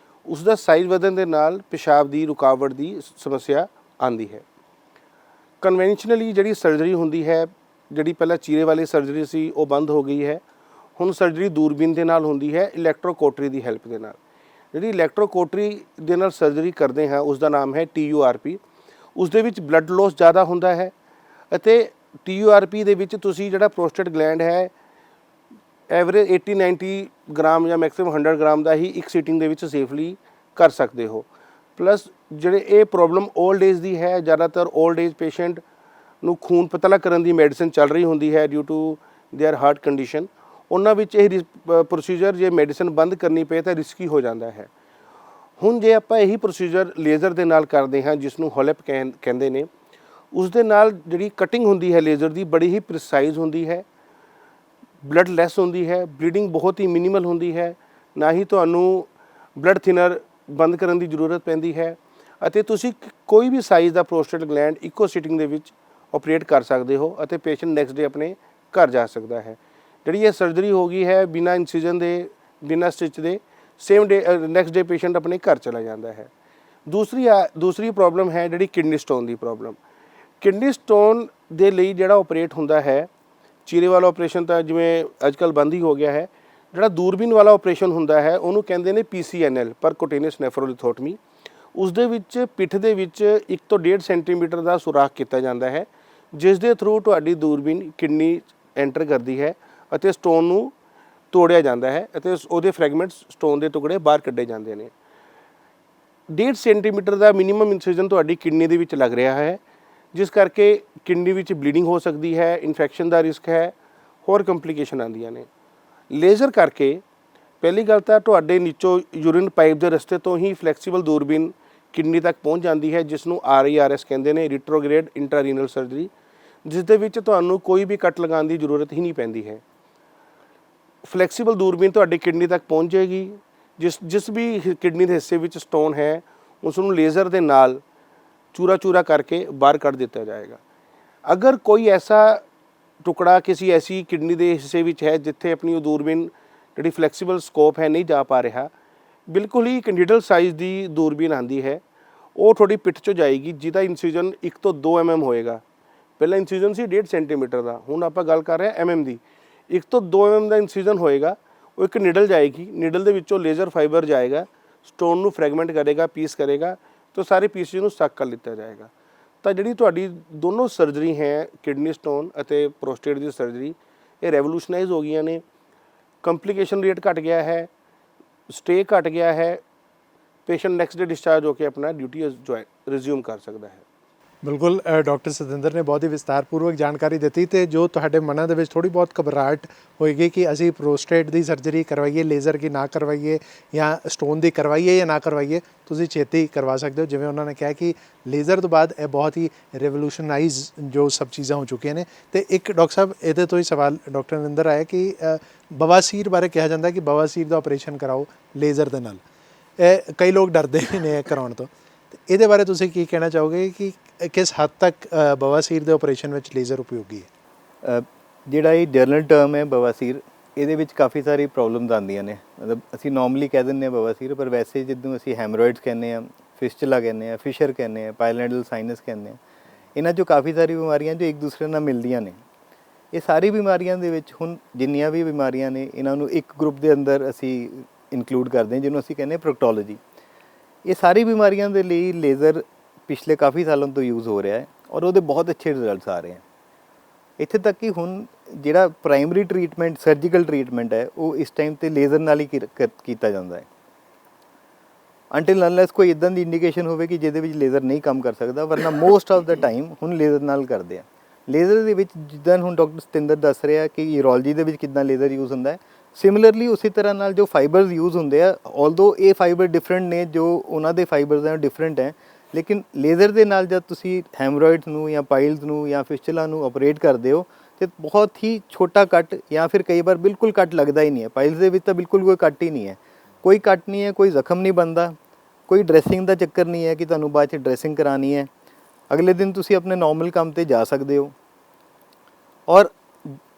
ਉਸ ਦਾ ਸਾਈਜ਼ ਵਧਣ ਦੇ ਨਾਲ ਪਿਸ਼ਾਬ ਦੀ ਰੁਕਾਵਟ ਦੀ ਸਮੱਸਿਆ ਆਉਂਦੀ ਹੈ। ਕਨਵੈਨਸ਼ਨਲੀ ਜਿਹੜੀ ਸਰਜਰੀ ਹੁੰਦੀ ਹੈ, ਜਿਹੜੀ ਪਹਿਲਾਂ ਚੀਰੇ ਵਾਲੀ ਸਰਜਰੀ ਸੀ ਉਹ ਬੰਦ ਹੋ ਗਈ ਹੈ। ਹੁਣ ਸਰਜਰੀ ਦੂਰਬੀਨ ਦੇ ਨਾਲ ਹੁੰਦੀ ਹੈ, ਇਲੈਕਟ੍ਰੋਕੋਟਰੀ ਦੀ ਹੈਲਪ ਦੇ ਨਾਲ। ਜਿਹੜੀ ਇਲੈਕਟ੍ਰੋਕੋਟਰੀ ਦੇ ਨਾਲ ਸਰਜਰੀ ਕਰਦੇ ਹਾਂ ਉਸ ਦਾ ਨਾਮ ਹੈ TURP। ਉਸ ਦੇ ਵਿੱਚ ਬਲੱਡ ਲੋਸ ਜ਼ਿਆਦਾ ਹੁੰਦਾ ਹੈ ਅਤੇ TURP ਦੇ ਵਿੱਚ ਤੁਸੀਂ ਜਿਹੜਾ ਪ੍ਰੋਸਟੇਟ ਗਲੈਂਡ ਹੈ ਐਵਰੇਜ 80-90 ਗ੍ਰਾਮ ਜਾਂ ਮੈਕਸਿਮਮ 100 ਗ੍ਰਾਮ ਦਾ ਹੀ ਇੱਕ ਸੀਟਿੰਗ ਦੇ ਵਿੱਚ ਸੇਫਲੀ ਕਰ ਸਕਦੇ ਹੋ। ਪਲੱਸ ਜਿਹੜੇ ਇਹ ਪ੍ਰੋਬਲਮ 올ਡ ਏਜ ਦੀ ਹੈ, ਜ਼ਿਆਦਾਤਰ 올ਡ ਏਜ ਪੇਸ਼ੈਂਟ ਨੂੰ ਖੂਨ ਪਤਲਾ ਕਰਨ ਦੀ ਮੈਡੀਸਿਨ ਚੱਲ ਰਹੀ ਹੁੰਦੀ ਹੈ due to their heart condition. ਉਹਨਾਂ ਵਿੱਚ ਇਹ ਪ੍ਰੋਸੀਜਰ ਜੇ ਮੈਡੀਸਿਨ ਬੰਦ ਕਰਨੀ ਪਏ ਤਾਂ ਰਿਸਕੀ ਹੋ ਜਾਂਦਾ ਹੈ। ਹੁਣ ਜੇ ਆਪਾਂ ਇਹੀ ਪ੍ਰੋਸੀਜਰ ਲੇਜ਼ਰ ਦੇ ਨਾਲ ਕਰਦੇ ਹਾਂ ਜਿਸ ਨੂੰ ਹੋਲਿਪ ਕਹਿੰਦੇ ਨੇ, ਉਸ ਦੇ ਨਾਲ ਜਿਹੜੀ ਕਟਿੰਗ ਹੁੰਦੀ ਹੈ ਲੇਜ਼ਰ ਦੀ ਬੜੀ ਹੀ ਪ੍ਰੀਸਾਈਜ਼ ਹੁੰਦੀ ਹੈ, ਬਲੱਡ ਲੈਸ ਹੁੰਦੀ ਹੈ, ਬਲੀਡਿੰਗ ਬਹੁਤ ਹੀ ਮਿਨੀਮਲ ਹੁੰਦੀ ਹੈ, ਨਾ ਹੀ ਤੁਹਾਨੂੰ ਬਲੱਡ ਥਿਨਰ ਬੰਦ ਕਰਨ ਦੀ ਜ਼ਰੂਰਤ ਪੈਂਦੀ ਹੈ ਅਤੇ ਤੁਸੀਂ ਕੋਈ ਵੀ ਸਾਈਜ਼ ਦਾ ਪ੍ਰੋਸਟੇਟ ਗਲੈਂਡ ਇੱਕੋ ਸਿਟਿੰਗ ਦੇ ਵਿੱਚ ਆਪਰੇਟ ਕਰ ਸਕਦੇ ਹੋ ਅਤੇ ਪੇਸ਼ੈਂਟ ਨੈਕਸਟ ਡੇ ਆਪਣੇ ਘਰ ਜਾ ਸਕਦਾ ਹੈ। ਜਿਹੜੀ ਇਹ ਸਰਜਰੀ ਹੋ ਗਈ ਹੈ ਬਿਨਾਂ ਇਨਸੀਜਨ ਦੇ ਬਿਨਾਂ ਸਟਿਚ ਦੇ same day next day patient ਆਪਣੇ ਘਰ ਚਲਾ ਜਾਂਦਾ ਹੈ। ਦੂਸਰੀ ਪ੍ਰੋਬਲਮ ਹੈ ਜਿਹੜੀ ਕਿਡਨੀ ਸਟੋਨ ਦੀ ਪ੍ਰੋਬਲਮ। ਕਿਡਨੀ ਸਟੋਨ ਦੇ ਲਈ ਜਿਹੜਾ ਆਪਰੇਟ ਹੁੰਦਾ ਹੈ, ਚੀਰੇ ਵਾਲਾ ਆਪਰੇਸ਼ਨ ਤਾਂ ਜਿਵੇਂ ਅੱਜ ਕੱਲ੍ਹ ਬੰਦ ਹੀ ਹੋ ਗਿਆ ਹੈ। ਜਿਹੜਾ ਦੂਰਬੀਨ ਵਾਲਾ ਆਪਰੇਸ਼ਨ ਹੁੰਦਾ ਹੈ ਉਹਨੂੰ ਕਹਿੰਦੇ ਨੇ PCNL, ਪਰਕੁਟੇਨੀਅਸ ਨੈਫਰੋਲਿਥੋਟਮੀ। ਉਸ ਦੇ ਵਿੱਚ ਪਿੱਠ ਦੇ ਵਿੱਚ 1 ਤੋਂ 1.5 ਸੈਂਟੀਮੀਟਰ ਦਾ ਸੁਰਾਖ ਕੀਤਾ ਜਾਂਦਾ ਹੈ, ਜਿਸ ਦੇ ਥਰੂ ਤੁਹਾਡੀ ਦੂਰਬੀਨ ਕਿਡਨੀ ਐਂਟਰ ਕਰਦੀ ਹੈ ਅਤੇ ਸਟੋਨ ਨੂੰ ਤੋੜਿਆ ਜਾਂਦਾ ਹੈ ਅਤੇ ਉਹਦੇ ਫਰੈਗਮੈਂਟਸ, ਸਟੋਨ ਦੇ ਟੁਕੜੇ ਬਾਹਰ ਕੱਢੇ ਜਾਂਦੇ ਨੇ। 1.5 ਸੈਂਟੀਮੀਟਰ ਦਾ ਮਿਨੀਮਮ ਇਨਸਿਜਨ ਤੁਹਾਡੀ ਕਿਡਨੀ ਦੇ ਵਿੱਚ ਲੱਗ ਰਿਹਾ ਹੈ, ਜਿਸ ਕਰਕੇ ਕਿਡਨੀ ਵਿੱਚ ਬਲੀਡਿੰਗ ਹੋ ਸਕਦੀ ਹੈ, ਇਨਫੈਕਸ਼ਨ ਦਾ ਰਿਸਕ ਹੈ, ਹੋਰ ਕੰਪਲਿਕੇਸ਼ਨ ਆਉਂਦੀਆਂ ਨੇ। ਲੇਜ਼ਰ ਕਰਕੇ ਪਹਿਲੀ ਗੱਲ ਤਾਂ ਤੁਹਾਡੇ ਨੀਚੋਂ ਯੂਰਿਨ ਪਾਈਪ ਦੇ ਰਸਤੇ ਤੋਂ ਹੀ ਫਲੈਕਸੀਬਲ ਦੂਰਬੀਨ ਕਿਡਨੀ ਤੱਕ ਪਹੁੰਚ ਜਾਂਦੀ ਹੈ, ਜਿਸ ਨੂੰ RERS ਕਹਿੰਦੇ ਨੇ, ਰਿਟਰੋਗ੍ਰੇਡ ਇੰਟਰਾਰੀਨਲ ਸਰਜਰੀ, ਜਿਸ ਦੇ ਵਿੱਚ ਤੁਹਾਨੂੰ ਕੋਈ ਵੀ ਕੱਟ ਲਗਾਉਣ ਦੀ ਜ਼ਰੂਰਤ ਹੀ ਨਹੀਂ ਪੈਂਦੀ ਹੈ। ਫਲੈਕਸੀਬਲ ਦੂਰਬੀਨ ਤੁਹਾਡੀ ਕਿਡਨੀ ਤੱਕ ਪਹੁੰਚ ਜਾਏਗੀ। ਜਿਸ ਵੀ ਕਿਡਨੀ ਦੇ ਹਿੱਸੇ ਵਿੱਚ ਸਟੋਨ ਹੈ ਉਸ ਨੂੰ ਲੇਜ਼ਰ ਦੇ ਨਾਲ ਚੂਰਾ ਕਰਕੇ ਬਾਹਰ ਕੱਢ ਦਿੱਤਾ ਜਾਏਗਾ। ਅਗਰ ਕੋਈ ਐਸਾ ਟੁਕੜਾ ਕਿਸੇ ਐਸੀ ਕਿਡਨੀ ਦੇ ਹਿੱਸੇ ਵਿੱਚ ਹੈ ਜਿੱਥੇ ਆਪਣੀ ਉਹ ਦੂਰਬੀਨ ਜਿਹੜੀ ਫਲੈਕਸੀਬਲ ਸਕੋਪ ਹੈ ਨਹੀਂ ਜਾ ਪਾ ਰਿਹਾ, ਬਿਲਕੁਲ ਹੀ ਇੱਕ ਨੀਡਲ ਸਾਈਜ਼ ਦੀ ਦੂਰਬੀਨ ਆਉਂਦੀ ਹੈ, ਉਹ ਤੁਹਾਡੀ ਪਿੱਠ 'ਚੋਂ ਜਾਏਗੀ, ਜਿਹਦਾ ਇਨਸੀਜਨ 1 ਤੋਂ 2 mm ਹੋਏਗਾ। ਪਹਿਲਾਂ ਇਨਸੀਜਨ ਸੀ 1.5 ਸੈਂਟੀਮੀਟਰ ਦਾ, ਹੁਣ ਆਪਾਂ ਗੱਲ ਕਰ ਰਹੇ ਹਾਂ MM ਦੀ। 1 ਤੋਂ 2 mm ਦਾ ਇਨਸੀਜਨ ਹੋਏਗਾ, ਉਹ ਇੱਕ ਨੀਡਲ ਜਾਏਗੀ, ਨੀਡਲ ਦੇ ਵਿੱਚੋਂ ਲੇਜ਼ਰ ਫਾਈਬਰ ਜਾਏਗਾ, ਸਟੋਨ ਨੂੰ ਫਰੈਗਮੈਂਟ ਕਰੇਗਾ, ਪੀਸ ਕਰੇਗਾ, ਤਾਂ ਸਾਰੇ ਪੀਸਿਸ ਨੂੰ ਸਕ ਕਰ ਲਿੱਤਾ ਜਾਏਗਾ। ਤਾਂ ਜਿਹੜੀ ਤੁਹਾਡੀ ਦੋਨੋਂ ਸਰਜਰੀ ਹੈ, ਕਿਡਨੀ ਸਟੋਨ ਅਤੇ ਪ੍ਰੋਸਟੇਟ ਦੀ ਸਰਜਰੀ, ਇਹ ਰੈਵੋਲੂਸ਼ਨਾਈਜ਼ ਹੋ ਗਈਆਂ ਨੇ। ਕੰਪਲਿਕੇਸ਼ਨ ਰੇਟ ਘਟ ਗਿਆ ਹੈ, ਸਟੇ ਘਟ ਗਿਆ ਹੈ, ਪੇਸ਼ੈਂਟ ਨੈਕਸਟ ਡੇ ਡਿਸਚਾਰਜ ਹੋ ਕੇ ਆਪਣਾ ਡਿਊਟੀ ਰਿਜ਼ਿਊਮ ਕਰ ਸਕਦਾ ਹੈ। ਬਿਲਕੁਲ ਡਾਕਟਰ ਸਤਿੰਦਰ ਨੇ ਬਹੁਤ ਹੀ ਵਿਸਤਾਰਪੂਰਵਕ ਜਾਣਕਾਰੀ ਦਿੱਤੀ, ਤੇ ਜੋ ਤੁਹਾਡੇ ਮਨਾਂ ਦੇ ਵਿੱਚ ਥੋੜੀ ਬਹੁਤ ਘਬਰਾਹਟ ਹੋਏਗੀ ਕਿ ਅਸੀਂ ਪ੍ਰੋਸਟੇਟ ਦੀ ਸਰਜਰੀ ਕਰਵਾਈਏ, ਲੇਜ਼ਰ ਕੀ ਨਾ ਕਰਵਾਈਏ, ਜਾਂ ਸਟੋਨ ਦੀ ਕਰਵਾਈਏ ਜਾਂ ਨਾ ਕਰਵਾਈਏ, ਤੁਸੀਂ ਛੇਤੀ ਕਰਵਾ ਸਕਦੇ ਹੋ। ਜਿਵੇਂ ਉਹਨਾਂ ਨੇ ਕਿਹਾ ਕਿ ਲੇਜ਼ਰ ਤੋਂ ਬਾਅਦ ਇਹ ਬਹੁਤ ਹੀ ਰਿਵੋਲੂਸ਼ਨਾਈਜ਼ ਜੋ ਸਭ ਚੀਜ਼ਾਂ ਹੋ ਚੁੱਕੀਆਂ ਨੇ। ਤੇ ਇੱਕ ਡਾਕਟਰ ਸਾਹਿਬ ਇਹਦੇ ਤੋਂ ਹੀ ਸਵਾਲ ਡਾਕਟਰ ਨਰਿੰਦਰ ਆਇਆ ਕਿ ਬਵਾਸੀਰ ਬਾਰੇ ਕਿਹਾ ਜਾਂਦਾ ਕਿ ਬਵਾਸੀਰ ਦਾ ਆਪਰੇਸ਼ਨ ਕਰਾਓ ਲੇਜ਼ਰ ਦੇ ਨਾਲ, ਇਹ ਕਈ ਲੋਕ ਡਰਦੇ ਵੀ ਨੇ ਕਰਾਉਣ ਤੋਂ। ਇਹਦੇ ਬਾਰੇ ਤੁਸੀਂ ਕੀ ਕਹਿਣਾ ਚਾਹੋਗੇ ਕਿ ਕਿਸ ਹੱਦ ਤੱਕ ਬਵਾਸੀਰ ਦੇ ਆਪਰੇਸ਼ਨ ਵਿੱਚ ਲੇਜ਼ਰ ਉਪਯੋਗੀ ਹੈ? ਜਿਹੜਾ ਇਹ ਜਰਨਲ ਟਰਮ ਹੈ ਬਵਾਸੀਰ, ਇਹਦੇ ਵਿੱਚ ਕਾਫੀ ਸਾਰੀ ਪ੍ਰੋਬਲਮਸ ਆਉਂਦੀਆਂ ਨੇ। ਮਤਲਬ ਅਸੀਂ ਨਾਰਮਲੀ ਕਹਿ ਦਿੰਦੇ ਹਾਂ ਬਵਾਸੀਰ, ਪਰ ਵੈਸੇ ਜਦੋਂ ਅਸੀਂ ਹੈਮਰੋਇਡਸ ਕਹਿੰਦੇ ਹਾਂ, ਫਿਸਚੁਲਾ ਕਹਿੰਦੇ ਹਾਂ, ਫਿਸ਼ਰ ਕਹਿੰਦੇ ਹਾਂ, ਪਾਇਲੋਨਿਡਲ ਸਾਈਨਸ ਕਹਿੰਦੇ ਹਾਂ, ਇਹਨਾਂ 'ਚੋਂ ਕਾਫੀ ਸਾਰੀ ਬਿਮਾਰੀਆਂ ਜੋ ਇੱਕ ਦੂਸਰੇ ਨਾਲ ਮਿਲਦੀਆਂ ਨੇ। ਇਹ ਸਾਰੀ ਬਿਮਾਰੀਆਂ ਦੇ ਵਿੱਚ ਹੁਣ ਜਿੰਨੀਆਂ ਵੀ ਬਿਮਾਰੀਆਂ ਨੇ, ਇਹਨਾਂ ਨੂੰ ਇੱਕ ਗਰੁੱਪ ਦੇ ਅੰਦਰ ਅਸੀਂ ਇਨਕਲੂਡ ਕਰਦੇ ਹਾਂ, ਜਿਹਨੂੰ ਅਸੀਂ ਕਹਿੰਦੇ ਹਾਂ ਪ੍ਰੋਕਟੋਲੋਜੀ। ਇਹ ਸਾਰੀ ਬਿਮਾਰੀਆਂ ਦੇ ਲਈ ਲੇਜ਼ਰ ਪਿਛਲੇ ਕਾਫੀ ਸਾਲਾਂ ਤੋਂ ਯੂਜ਼ ਹੋ ਰਿਹਾ ਹੈ ਔਰ ਉਹਦੇ ਬਹੁਤ ਅੱਛੇ ਰਿਜ਼ਲਟਸ ਆ ਰਹੇ ਹਨ। ਇੱਥੇ ਤੱਕ ਕਿ ਹੁਣ ਜਿਹੜਾ ਪ੍ਰਾਇਮਰੀ ਟਰੀਟਮੈਂਟ, ਸਰਜੀਕਲ ਟਰੀਟਮੈਂਟ ਹੈ, ਉਹ ਇਸ ਟਾਈਮ 'ਤੇ ਲੇਜ਼ਰ ਨਾਲ ਹੀ ਕੀਤਾ ਜਾਂਦਾ ਹੈ, ਅੰਟਿਲ ਅਨਲੈਸ ਕੋਈ ਇੱਦਾਂ ਦੀ ਇੰਡੀਕੇਸ਼ਨ ਹੋਵੇ ਕਿ ਜਿਹਦੇ ਵਿੱਚ ਲੇਜ਼ਰ ਨਹੀਂ ਕੰਮ ਕਰ ਸਕਦਾ, ਵਰਨਾ ਮੋਸਟ ਆਫ ਦਾ ਟਾਈਮ ਹੁਣ ਲੇਜ਼ਰ ਨਾਲ ਕਰਦੇ ਆ। ਲੇਜ਼ਰ ਦੇ ਵਿੱਚ ਜਿੱਦਾਂ ਹੁਣ ਡਾਕਟਰ ਸਤਿੰਦਰ ਦੱਸ ਰਿਹਾ ਕਿ ਯੂਰੋਲੋਜੀ ਦੇ ਵਿੱਚ ਕਿੱਦਾਂ ਲੇਜ਼ਰ ਯੂਜ਼ ਹੁੰਦਾ ਹੈ, ਸਿਮਿਲਰਲੀ ਉਸੇ ਤਰ੍ਹਾਂ ਨਾਲ ਜੋ ਫਾਈਬਰਸ ਯੂਜ਼ ਹੁੰਦੇ ਆ, ਆਲਦੋ ਇਹ ਫਾਈਬਰ ਡਿਫਰੈਂਟ ਨੇ, ਜੋ ਉਹਨਾਂ ਦੇ ਫਾਈਬਰਸ ਹੈ ਡਿਫਰੈਂਟ ਹੈ, ਲੇਕਿਨ ਲੇਜ਼ਰ ਦੇ ਨਾਲ ਜਦ ਤੁਸੀਂ ਹੈਮਰੋਇਡਸ ਨੂੰ ਜਾਂ ਪਾਈਲਸ ਨੂੰ ਜਾਂ ਫਿਸਚੁਲਾ ਨੂੰ ਆਪਰੇਟ ਕਰਦੇ ਹੋ ਤੇ ਬਹੁਤ ਹੀ ਛੋਟਾ ਕੱਟ, ਜਾਂ ਫਿਰ ਕਈ ਵਾਰ ਬਿਲਕੁਲ ਕੱਟ ਲੱਗਦਾ ਹੀ ਨਹੀਂ ਹੈ। ਪਾਈਲਸ ਦੇ ਵਿੱਚ ਤਾਂ ਬਿਲਕੁਲ ਕੋਈ ਕੱਟ ਹੀ ਨਹੀਂ ਹੈ, ਕੋਈ ਕੱਟ ਨਹੀਂ ਹੈ, ਕੋਈ ਜ਼ਖਮ ਨਹੀਂ ਬਣਦਾ, ਕੋਈ ਡਰੈਸਿੰਗ ਦਾ ਚੱਕਰ ਨਹੀਂ ਹੈ ਕਿ ਤੁਹਾਨੂੰ ਬਾਅਦ 'ਚ ਡਰੈਸਿੰਗ ਕਰਾਉਣੀ ਹੈ। ਅਗਲੇ ਦਿਨ ਤੁਸੀਂ ਆਪਣੇ ਨੋਰਮਲ ਕੰਮ 'ਤੇ ਜਾ ਸਕਦੇ ਹੋ। ਔਰ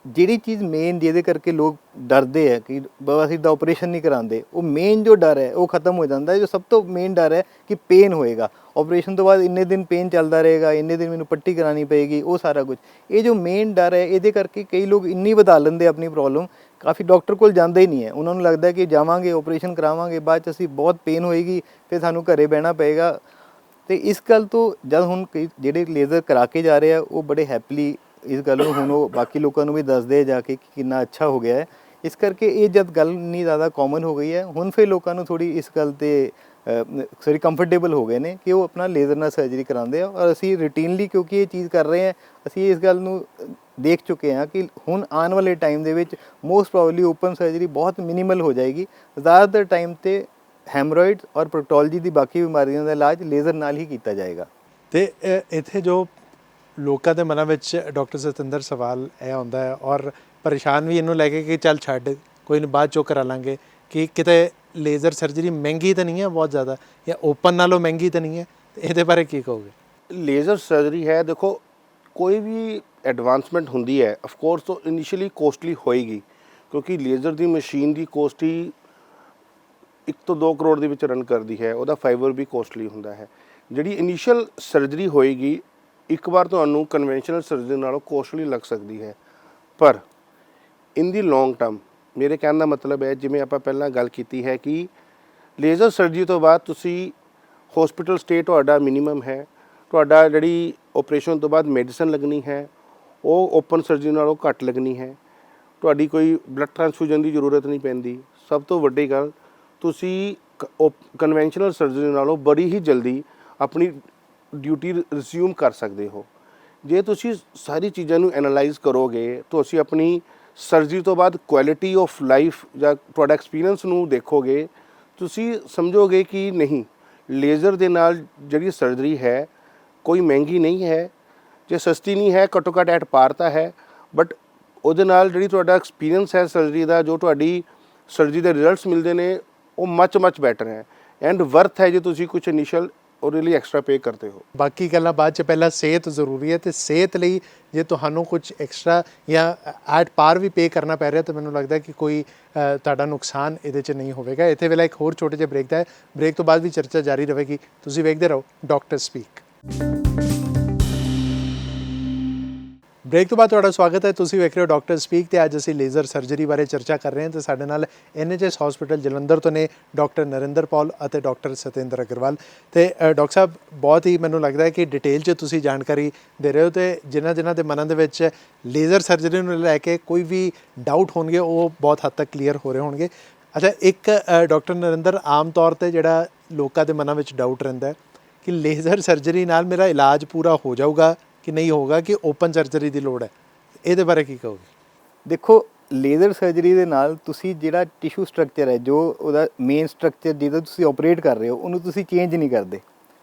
ਜਿਹੜੀ ਚੀਜ਼ ਮੇਨ ਜਿਹਦੇ ਕਰਕੇ ਲੋਕ ਡਰਦੇ ਹੈ ਕਿ ਬਵਾਸੀਰ ਦਾ ਆਪਰੇਸ਼ਨ ਨਹੀਂ ਕਰਾਉਂਦੇ, ਉਹ ਮੇਨ ਜੋ ਡਰ ਹੈ ਉਹ ਖਤਮ ਹੋ ਜਾਂਦਾ ਹੈ। ਜੋ ਸਭ ਤੋਂ ਮੇਨ ਡਰ ਹੈ ਕਿ ਪੇਨ ਹੋਏਗਾ, ਆਪਰੇਸ਼ਨ ਤੋਂ ਬਾਅਦ ਇੰਨੇ ਦਿਨ ਪੇਨ ਚੱਲਦਾ ਰਹੇਗਾ, ਇੰਨੇ ਦਿਨ ਮੈਨੂੰ ਪੱਟੀ ਕਰਾਉਣੀ ਪਏਗੀ, ਉਹ ਸਾਰਾ ਕੁਝ, ਇਹ ਜੋ ਮੇਨ ਡਰ ਹੈ, ਇਹਦੇ ਕਰਕੇ ਕਈ ਲੋਕ ਇੰਨੀ ਵਧਾ ਲੈਂਦੇ ਆਪਣੀ ਪ੍ਰੋਬਲਮ, ਕਾਫੀ ਡਾਕਟਰ ਕੋਲ ਜਾਂਦੇ ਹੀ ਨਹੀਂ ਹੈ। ਉਹਨਾਂ ਨੂੰ ਲੱਗਦਾ ਕਿ ਜਾਵਾਂਗੇ ਆਪਰੇਸ਼ਨ ਕਰਾਵਾਂਗੇ, ਬਾਅਦ 'ਚ ਅਸੀਂ ਬਹੁਤ ਪੇਨ ਹੋਏਗੀ, ਫਿਰ ਸਾਨੂੰ ਘਰੇ ਬਹਿਣਾ ਪਏਗਾ। ਅਤੇ ਇਸ ਗੱਲ ਤੋਂ ਜਦ ਹੁਣ ਕਈ ਜਿਹੜੇ ਲੇਜ਼ਰ ਕਰਾ ਕੇ ਜਾ ਰਹੇ ਆ, ਉਹ ਬੜੇ ਹੈਪੀਲੀ ਇਸ ਗੱਲ ਨੂੰ ਹੁਣ ਉਹ ਬਾਕੀ ਲੋਕਾਂ ਨੂੰ ਵੀ ਦੱਸਦੇ ਜਾ ਕੇ ਕਿ ਕਿੰਨਾ ਅੱਛਾ ਹੋ ਗਿਆ ਹੈ। ਇਸ ਕਰਕੇ ਇਹ ਜਦ ਗੱਲ ਇੰਨੀ ਜ਼ਿਆਦਾ ਕਾਮਨ ਹੋ ਗਈ ਹੈ, ਹੁਣ ਫਿਰ ਲੋਕਾਂ ਨੂੰ ਥੋੜ੍ਹੀ ਇਸ ਗੱਲ 'ਤੇ ਕੰਫਰਟੇਬਲ ਹੋ ਗਏ ਨੇ ਕਿ ਉਹ ਆਪਣਾ ਲੇਜ਼ਰ ਨਾਲ ਸਰਜਰੀ ਕਰਾਉਂਦੇ ਆ। ਔਰ ਅਸੀਂ ਰੂਟੀਨਲੀ ਕਿਉਂਕਿ ਇਹ ਚੀਜ਼ ਕਰ ਰਹੇ ਹਾਂ, ਅਸੀਂ ਇਸ ਗੱਲ ਨੂੰ ਦੇਖ ਚੁੱਕੇ ਹਾਂ ਕਿ ਹੁਣ ਆਉਣ ਵਾਲੇ ਟਾਈਮ ਦੇ ਵਿੱਚ ਮੋਸਟ ਪ੍ਰੋਬਬਲੀ ਓਪਨ ਸਰਜਰੀ ਬਹੁਤ ਮਿਨੀਮਲ ਹੋ ਜਾਏਗੀ। ਜ਼ਿਆਦਾਤਰ ਟਾਈਮ 'ਤੇ ਹੈਮਰੋਇਡਸ ਔਰ ਪ੍ਰੋਕਟੋਲੋਜੀ ਦੀ ਬਾਕੀ ਬਿਮਾਰੀਆਂ ਦਾ ਇਲਾਜ ਲੇਜ਼ਰ ਨਾਲ ਹੀ ਕੀਤਾ ਜਾਏਗਾ। ਅਤੇ ਇੱਥੇ ਜੋ ਲੋਕਾਂ ਦੇ ਮਨਾਂ ਵਿੱਚ ਡਾਕਟਰ ਸਤਿੰਦਰ ਸਵਾਲ ਇਹ ਆਉਂਦਾ ਹੈ, ਔਰ ਪਰੇਸ਼ਾਨ ਵੀ ਇਹਨੂੰ ਲੈ ਕੇ ਕਿ ਚੱਲ ਛੱਡ, ਕੋਈ ਨਹੀਂ ਬਾਅਦ 'ਚੋਂ ਕਰਾ ਲਾਂਗੇ, ਕਿ ਕਿਤੇ ਲੇਜ਼ਰ ਸਰਜਰੀ ਮਹਿੰਗੀ ਤਾਂ ਨਹੀਂ ਹੈ ਬਹੁਤ ਜ਼ਿਆਦਾ, ਜਾਂ ਓਪਨ ਨਾਲੋਂ ਮਹਿੰਗੀ ਤਾਂ ਨਹੀਂ ਹੈ? ਇਹਦੇ ਬਾਰੇ ਕੀ ਕਹੋਗੇ? ਲੇਜ਼ਰ ਸਰਜਰੀ ਹੈ, ਦੇਖੋ ਕੋਈ ਵੀ ਐਡਵਾਂਸਮੈਂਟ ਹੁੰਦੀ ਹੈ, ਆਫ ਕੋਰਸ ਉਹ ਇਨੀਸ਼ੀਅਲੀ ਕੋਸਟਲੀ ਹੋਏਗੀ, ਕਿਉਂਕਿ ਲੇਜ਼ਰ ਦੀ ਮਸ਼ੀਨ ਦੀ ਕੋਸਟ ਹੀ 1 ਤੋਂ 2 ਕਰੋੜ ਦੇ ਵਿੱਚ ਰਨ ਕਰਦੀ ਹੈ, ਉਹਦਾ ਫਾਈਬਰ ਵੀ ਕੋਸਟਲੀ ਹੁੰਦਾ ਹੈ। ਜਿਹੜੀ ਇਨੀਸ਼ੀਅਲ ਸਰਜਰੀ ਹੋਏਗੀ ਇੱਕ ਵਾਰ ਤੁਹਾਨੂੰ ਕਨਵੈਨਸ਼ਨਲ ਸਰਜਰੀ ਨਾਲੋਂ ਕੋਸਟਲੀ ਲੱਗ ਸਕਦੀ ਹੈ, ਪਰ ਇਨ ਦੀ ਲੌਂਗ ਟਰਮ ਮੇਰੇ ਕਹਿਣ ਦਾ ਮਤਲਬ ਹੈ, ਜਿਵੇਂ ਆਪਾਂ ਪਹਿਲਾਂ ਗੱਲ ਕੀਤੀ ਹੈ ਕਿ ਲੇਜ਼ਰ ਸਰਜਰੀ ਤੋਂ ਬਾਅਦ ਤੁਸੀਂ ਹਸਪੀਟਲ ਸਟੇ ਤੁਹਾਡਾ ਮਿਨੀਮਮ ਹੈ, ਤੁਹਾਡਾ ਜਿਹੜੀ ਆਪਰੇਸ਼ਨ ਤੋਂ ਬਾਅਦ ਮੈਡੀਸਨ ਲੱਗਣੀ ਹੈ ਉਹ ਓਪਨ ਸਰਜਰੀ ਨਾਲੋਂ ਘੱਟ ਲੱਗਣੀ ਹੈ, ਤੁਹਾਡੀ ਕੋਈ ਬਲੱਡ ਟ੍ਰਾਂਸਫਿਊਜ਼ਨ ਦੀ ਜ਼ਰੂਰਤ ਨਹੀਂ ਪੈਂਦੀ। ਸਭ ਤੋਂ ਵੱਡੀ ਗੱਲ, ਤੁਸੀਂ ਕਨਵੈਨਸ਼ਨਲ ਸਰਜਰੀ ਨਾਲੋਂ ਬੜੀ ਹੀ ਜਲਦੀ ਆਪਣੀ ਡਿਊਟੀ ਰਿਜ਼ਿਊਮ ਕਰ ਸਕਦੇ ਹੋ। ਜੇ ਤੁਸੀਂ ਸਾਰੀ ਚੀਜ਼ਾਂ ਨੂੰ ਐਨਾਲਾਈਜ਼ ਕਰੋਗੇ ਤੁਸੀਂ ਆਪਣੀ ਸਰਜਰੀ ਤੋਂ ਬਾਅਦ ਕੁਆਲਿਟੀ ਆਫ ਲਾਈਫ ਜਾਂ ਤੁਹਾਡਾ ਐਕਸਪੀਰੀਅੰਸ ਨੂੰ ਦੇਖੋਗੇ, ਤੁਸੀਂ ਸਮਝੋਗੇ ਕਿ ਨਹੀਂ, ਲੇਜ਼ਰ ਦੇ ਨਾਲ ਜਿਹੜੀ ਸਰਜਰੀ ਹੈ ਕੋਈ ਮਹਿੰਗੀ ਨਹੀਂ ਹੈ, ਜੇ ਸਸਤੀ ਨਹੀਂ ਹੈ ਘੱਟੋ ਘੱਟ ਐਟ ਪਾਰ ਤਾਂ ਹੈ, ਬਟ ਉਹਦੇ ਨਾਲ ਜਿਹੜੀ ਤੁਹਾਡਾ ਐਕਸਪੀਰੀਅੰਸ ਹੈ ਸਰਜਰੀ ਦਾ, ਜੋ ਤੁਹਾਡੀ ਸਰਜਰੀ ਦੇ ਰਿਜ਼ਲਟਸ ਮਿਲਦੇ ਨੇ ਉਹ ਮੱਚ ਬੈਟਰ ਹੈ ਐਂਡ ਵਰਥ ਹੈ ਜੇ ਤੁਸੀਂ ਕੁਝ ਇਨੀਸ਼ੀਅਲ ਉਹਦੇ ਲਈ ਐਕਸਟਰਾ ਪੇ ਕਰਦੇ ਹੋ। ਬਾਕੀ ਗੱਲਾਂ ਬਾਅਦ ਚ, ਪਹਿਲਾਂ ਸਿਹਤ ਜ਼ਰੂਰੀ ਹੈ, ਤੇ ਸਿਹਤ ਲਈ ਜੇ ਤੁਹਾਨੂੰ ਕੁਝ ਐਕਸਟਰਾ ਜਾਂ ਐਟ ਪਾਰ ਵੀ ਪੇ ਕਰਨਾ ਪੈ ਰਿਹਾ ਤਾਂ ਮੈਨੂੰ ਲੱਗਦਾ ਕਿ ਕੋਈ ਤੁਹਾਡਾ ਨੁਕਸਾਨ ਇਹਦੇ 'ਚ ਨਹੀਂ ਹੋਵੇਗਾ। ਇੱਥੇ ਵੇਲੇ ਇੱਕ ਹੋਰ ਛੋਟੇ ਜਿਹੇ ਬ੍ਰੇਕ ਦਾ ਹੈ, ਬ੍ਰੇਕ ਤੋਂ ਬਾਅਦ ਵੀ ਚਰਚਾ ਜਾਰੀ ਰਹੇਗੀ। ਤੁਸੀਂ ਵੇਖਦੇ ਰਹੋ ਡਾਕਟਰ ਸਪੀਕ। ਬ੍ਰੇਕ ਤੋਂ ਬਾਅਦ ਤੁਹਾਡਾ ਸਵਾਗਤ ਹੈ। ਤੁਸੀਂ ਵੇਖ ਰਹੇ ਹੋ ਡਾਕਟਰ ਸਪੀਕ, ਤੇ ਅੱਜ ਅਸੀਂ ਲੇਜ਼ਰ ਸਰਜਰੀ ਬਾਰੇ ਚਰਚਾ ਕਰ ਰਹੇ ਹਾਂ। ਤੇ ਸਾਡੇ ਨਾਲ NHS ਹਸਪੀਟਲ ਜਲੰਧਰ ਤੋਂ ਨੇ ਡਾਕਟਰ ਨਰਿੰਦਰ ਪੌਲ ਅਤੇ ਡਾਕਟਰ ਸਤਿੰਦਰ ਅਗਰਵਾਲ। ਤੇ ਡਾਕਟਰ ਸਾਹਿਬ, ਬਹੁਤ ਹੀ ਮੈਨੂੰ ਲੱਗਦਾ ਹੈ ਕਿ ਡਿਟੇਲ 'ਚ ਤੁਸੀਂ ਜਾਣਕਾਰੀ ਦੇ ਰਹੇ ਹੋ, ਤੇ ਜਿਨ੍ਹਾਂ ਦੇ ਮਨਾਂ ਦੇ ਵਿੱਚ ਲੇਜ਼ਰ ਸਰਜਰੀ ਨੂੰ ਲੈ ਕੇ ਕੋਈ ਵੀ ਡਾਊਟ ਹੋਣਗੇ ਉਹ ਬਹੁਤ ਹੱਦ ਤੱਕ ਕਲੀਅਰ ਹੋ ਰਹੇ ਹੋਣਗੇ। ਅੱਛਾ, ਇੱਕ ਡਾਕਟਰ ਨਰਿੰਦਰ, ਆਮ ਤੌਰ 'ਤੇ ਜਿਹੜਾ ਲੋਕਾਂ ਦੇ ਮਨਾਂ ਵਿੱਚ ਡਾਊਟ ਰਹਿੰਦਾ ਹੈ ਕਿ ਲੇਜ਼ਰ ਸਰਜਰੀ ਨਾਲ ਮੇਰਾ ਇਲਾਜ ਪੂਰਾ ਹੋ ਜਾਊਗਾ ਕਿ ਨਹੀਂ ਹੋਊਗਾ, ਕਿ ਓਪਨ ਸਰਜਰੀ ਦੀ ਲੋੜ ਹੈ, ਇਹਦੇ ਬਾਰੇ ਕੀ ਕਹੋਗੇ? ਦੇਖੋ, ਲੇਜ਼ਰ ਸਰਜਰੀ ਦੇ ਨਾਲ ਤੁਸੀਂ ਜਿਹੜਾ ਟਿਸ਼ੂ ਸਟਰਕਚਰ ਹੈ, ਜੋ ਉਹਦਾ ਮੇਨ ਸਟਰਕਚਰ ਜਿਹਦਾ ਤੁਸੀਂ ਆਪਰੇਟ ਕਰ ਰਹੇ ਹੋ, ਉਹਨੂੰ ਤੁਸੀਂ ਚੇਂਜ ਨਹੀਂ ਕਰਦੇ।